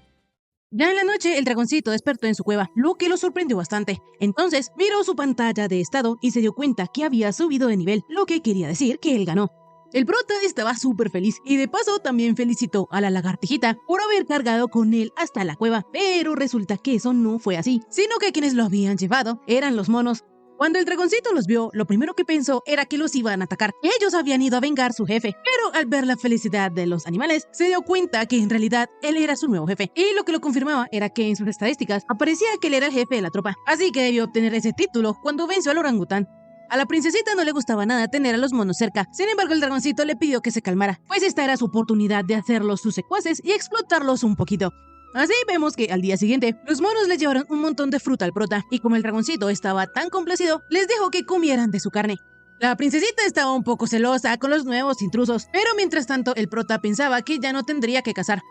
Ya en la noche, el dragoncito despertó en su cueva, lo que lo sorprendió bastante. Entonces, miró su pantalla de estado y se dio cuenta que había subido de nivel, lo que quería decir que él ganó. El prota estaba súper feliz y de paso también felicitó a la lagartijita por haber cargado con él hasta la cueva, pero resulta que eso no fue así, sino que quienes lo habían llevado eran los monos. Cuando el dragoncito los vio, lo primero que pensó era que los iban a atacar. Ellos habían ido a vengar a su jefe, pero al ver la felicidad de los animales, se dio cuenta que en realidad él era su nuevo jefe. Y lo que lo confirmaba era que en sus estadísticas aparecía que él era el jefe de la tropa, así que debió obtener ese título cuando venció al orangután. A la princesita no le gustaba nada tener a los monos cerca, sin embargo el dragoncito le pidió que se calmara, pues esta era su oportunidad de hacerlos sus secuaces y explotarlos un poquito. Así vemos que al día siguiente, los monos le llevaron un montón de fruta al prota, y como el dragoncito estaba tan complacido, les dejó que comieran de su carne. La princesita estaba un poco celosa con los nuevos intrusos, pero mientras tanto el prota pensaba que ya no tendría que cazar.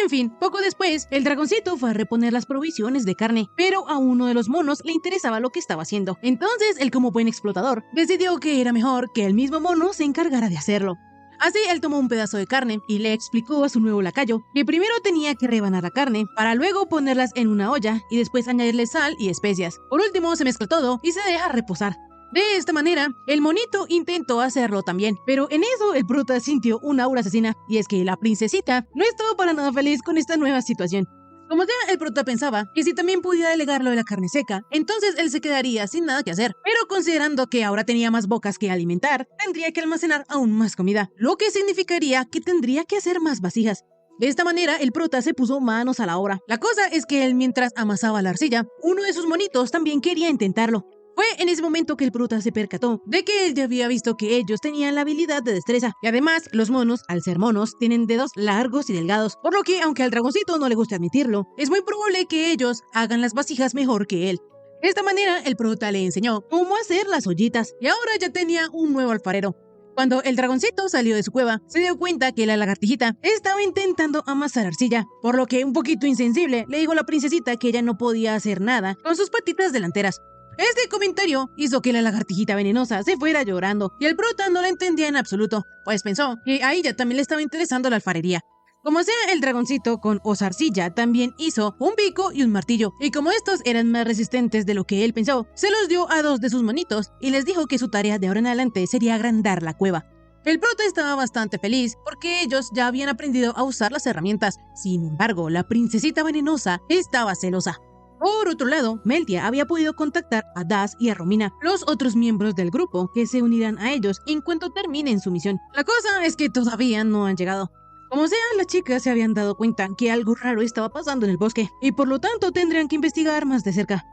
En fin, poco después, el dragoncito fue a reponer las provisiones de carne, pero a uno de los monos le interesaba lo que estaba haciendo. Entonces, él como buen explotador, decidió que era mejor que el mismo mono se encargara de hacerlo. Así, él tomó un pedazo de carne y le explicó a su nuevo lacayo que primero tenía que rebanar la carne para luego ponerlas en una olla y después añadirle sal y especias. Por último, se mezcla todo y se deja reposar. De esta manera, el monito intentó hacerlo también, pero en eso el prota sintió una aura asesina, y es que la princesita no estaba para nada feliz con esta nueva situación. Como ya el prota pensaba que si también podía delegar lo de la carne seca, entonces él se quedaría sin nada que hacer, pero considerando que ahora tenía más bocas que alimentar, tendría que almacenar aún más comida, lo que significaría que tendría que hacer más vasijas. De esta manera, el prota se puso manos a la obra. La cosa es que él, mientras amasaba la arcilla, uno de sus monitos también quería intentarlo. Fue en ese momento que el prota se percató de que él ya había visto que ellos tenían la habilidad de destreza, y además los monos, al ser monos, tienen dedos largos y delgados, por lo que aunque al dragoncito no le guste admitirlo, es muy probable que ellos hagan las vasijas mejor que él. De esta manera, el prota le enseñó cómo hacer las ollitas, y ahora ya tenía un nuevo alfarero. Cuando el dragoncito salió de su cueva, se dio cuenta que la lagartijita estaba intentando amasar arcilla, por lo que un poquito insensible le dijo a la princesita que ella no podía hacer nada con sus patitas delanteras. Este comentario hizo que la lagartijita venenosa se fuera llorando, y el prota no la entendía en absoluto, pues pensó que a ella también le estaba interesando la alfarería. Como sea, el dragoncito con osarcilla también hizo un pico y un martillo, y como estos eran más resistentes de lo que él pensó, se los dio a 2 de sus monitos y les dijo que su tarea de ahora en adelante sería agrandar la cueva. El prota estaba bastante feliz porque ellos ya habían aprendido a usar las herramientas. Sin embargo, la princesita venenosa estaba celosa. Por otro lado, Meltia había podido contactar a Daz y a Romina, los otros miembros del grupo, que se unirán a ellos en cuanto terminen su misión. La cosa es que todavía no han llegado. Como sea, las chicas se habían dado cuenta que algo raro estaba pasando en el bosque, y por lo tanto tendrían que investigar más de cerca.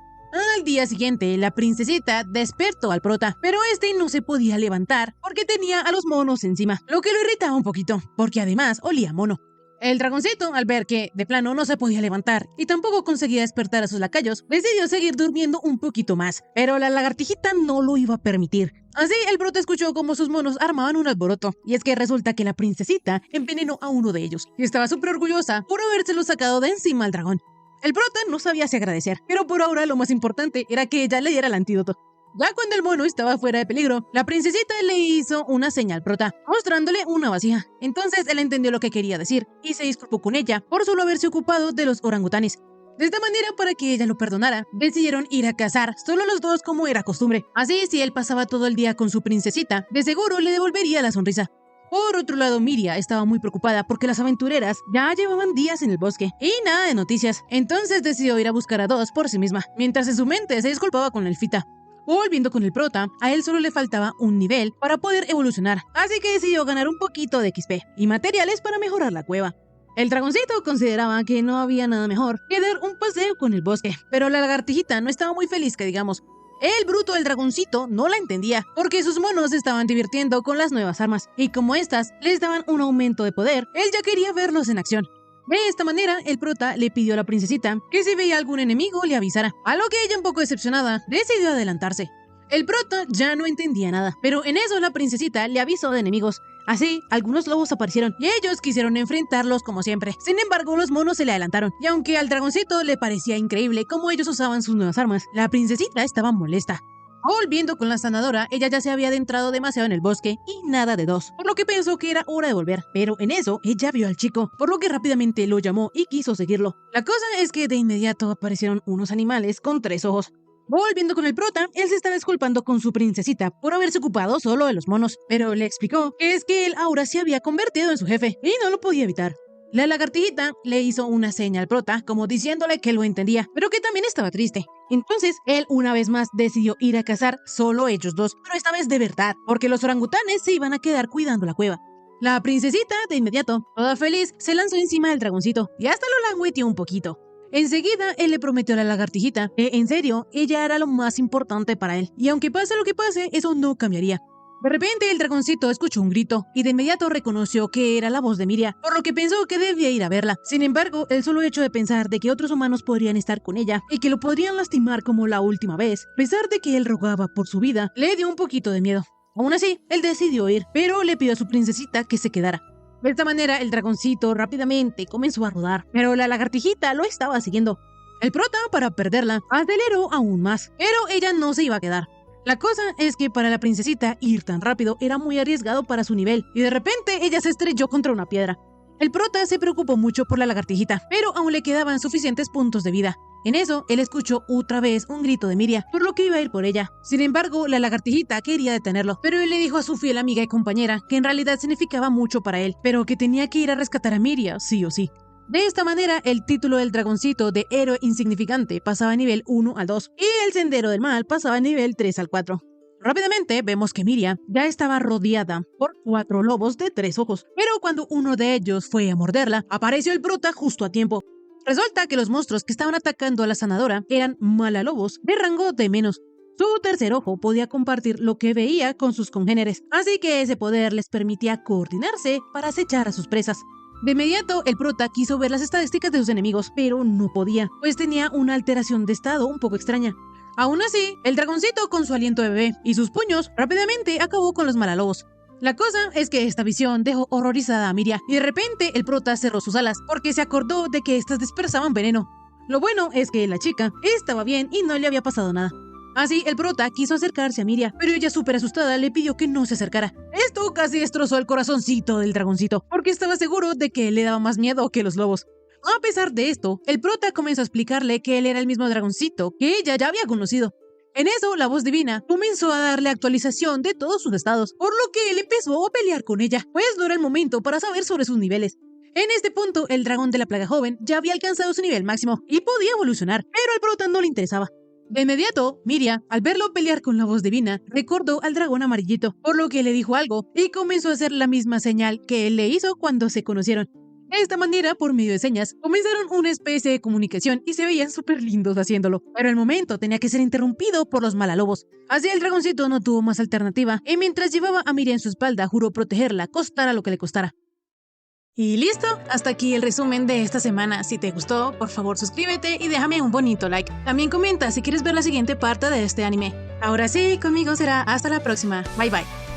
Al día siguiente, la princesita despertó al prota, pero este no se podía levantar porque tenía a los monos encima, lo que lo irritaba un poquito, porque además olía a mono. El dragoncito, al ver que de plano no se podía levantar y tampoco conseguía despertar a sus lacayos, decidió seguir durmiendo un poquito más, pero la lagartijita no lo iba a permitir. Así, el prota escuchó cómo sus monos armaban un alboroto, y es que resulta que la princesita envenenó a uno de ellos, y estaba súper orgullosa por habérselo sacado de encima al dragón. El prota no sabía si agradecer, pero por ahora lo más importante era que ella le diera el antídoto. Ya cuando el mono estaba fuera de peligro, la princesita le hizo una señal al prota, mostrándole una vasija. Entonces él entendió lo que quería decir y se disculpó con ella por solo haberse ocupado de los orangutanes. De esta manera, para que ella lo perdonara, decidieron ir a cazar, solo los dos como era costumbre. Así, si él pasaba todo el día con su princesita, de seguro le devolvería la sonrisa. Por otro lado, Miria estaba muy preocupada porque las aventureras ya llevaban días en el bosque y nada de noticias. Entonces decidió ir a buscar a Dos por sí misma, mientras en su mente se disculpaba con la elfita. Volviendo con el prota, a él solo le faltaba un nivel para poder evolucionar, así que decidió ganar un poquito de XP y materiales para mejorar la cueva. El dragoncito consideraba que no había nada mejor que dar un paseo con el bosque, pero la lagartijita no estaba muy feliz, que digamos. El bruto del dragoncito no la entendía, porque sus monos se estaban divirtiendo con las nuevas armas, y como estas les daban un aumento de poder, él ya quería verlos en acción. De esta manera, el prota le pidió a la princesita que si veía algún enemigo le avisara, a lo que ella, un poco decepcionada, decidió adelantarse. El prota ya no entendía nada, pero en eso la princesita le avisó de enemigos. Así, algunos lobos aparecieron y ellos quisieron enfrentarlos como siempre. Sin embargo, los monos se le adelantaron, y aunque al dragoncito le parecía increíble cómo ellos usaban sus nuevas armas, la princesita estaba molesta. Volviendo con la sanadora, ella ya se había adentrado demasiado en el bosque y nada de Dos, por lo que pensó que era hora de volver. Pero en eso, ella vio al chico, por lo que rápidamente lo llamó y quiso seguirlo. La cosa es que de inmediato aparecieron unos animales con 3 ojos. Volviendo con el prota, él se estaba disculpando con su princesita por haberse ocupado solo de los monos, pero le explicó que es que él ahora se había convertido en su jefe y no lo podía evitar. La lagartijita le hizo una seña al prota, como diciéndole que lo entendía, pero que también estaba triste. Entonces, él una vez más decidió ir a cazar solo ellos dos, pero esta vez de verdad, porque los orangutanes se iban a quedar cuidando la cueva. La princesita, de inmediato, toda feliz, se lanzó encima del dragoncito y hasta lo langueteó un poquito. Enseguida, él le prometió a la lagartijita que, en serio, ella era lo más importante para él, y aunque pase lo que pase, eso no cambiaría. De repente, el dragoncito escuchó un grito, y de inmediato reconoció que era la voz de Miria, por lo que pensó que debía ir a verla. Sin embargo, el solo hecho de pensar de que otros humanos podrían estar con ella, y que lo podrían lastimar como la última vez, a pesar de que él rogaba por su vida, le dio un poquito de miedo. Aún así, él decidió ir, pero le pidió a su princesita que se quedara. De esta manera, el dragoncito rápidamente comenzó a rodar, pero la lagartijita lo estaba siguiendo. El prota, para perderla, aceleró aún más, pero ella no se iba a quedar. La cosa es que para la princesita ir tan rápido era muy arriesgado para su nivel, y de repente ella se estrelló contra una piedra. El prota se preocupó mucho por la lagartijita, pero aún le quedaban suficientes puntos de vida. En eso, él escuchó otra vez un grito de Miria, por lo que iba a ir por ella. Sin embargo, la lagartijita quería detenerlo, pero él le dijo a su fiel amiga y compañera que en realidad significaba mucho para él, pero que tenía que ir a rescatar a Miria, sí o sí. De esta manera, el título del dragoncito de héroe insignificante pasaba a nivel 1 al 2, y el sendero del mal pasaba a nivel 3 al 4. Rápidamente vemos que Miria ya estaba rodeada por 4 lobos de 3 ojos, pero cuando uno de ellos fue a morderla, apareció el prota justo a tiempo. Resulta que los monstruos que estaban atacando a la sanadora eran malalobos de rango de menos. Su tercer ojo podía compartir lo que veía con sus congéneres, así que ese poder les permitía coordinarse para acechar a sus presas. De inmediato, el prota quiso ver las estadísticas de sus enemigos, pero no podía, pues tenía una alteración de estado un poco extraña. Aún así, el dragoncito con su aliento de bebé y sus puños rápidamente acabó con los malalobos. La cosa es que esta visión dejó horrorizada a Miria, y de repente el prota cerró sus alas porque se acordó de que estas dispersaban veneno. Lo bueno es que la chica estaba bien y no le había pasado nada. Así, el prota quiso acercarse a Miria, pero ella súper asustada le pidió que no se acercara. Esto casi destrozó el corazoncito del dragoncito, porque estaba seguro de que le daba más miedo que los lobos. A pesar de esto, el prota comenzó a explicarle que él era el mismo dragoncito que ella ya había conocido. En eso, la voz divina comenzó a darle actualización de todos sus estados, por lo que él empezó a pelear con ella, pues no era el momento para saber sobre sus niveles. En este punto, el dragón de la plaga joven ya había alcanzado su nivel máximo y podía evolucionar, pero al prota no le interesaba. De inmediato, Miria, al verlo pelear con la voz divina, recordó al dragón amarillito, por lo que le dijo algo y comenzó a hacer la misma señal que él le hizo cuando se conocieron. De esta manera, por medio de señas, comenzaron una especie de comunicación y se veían súper lindos haciéndolo. Pero el momento tenía que ser interrumpido por los malalobos. Así el dragoncito no tuvo más alternativa y mientras llevaba a Miria en su espalda, juró protegerla, costara lo que le costara. Y listo, hasta aquí el resumen de esta semana. Si te gustó, por favor suscríbete y déjame un bonito like. También comenta si quieres ver la siguiente parte de este anime. Ahora sí, conmigo será hasta la próxima. Bye bye.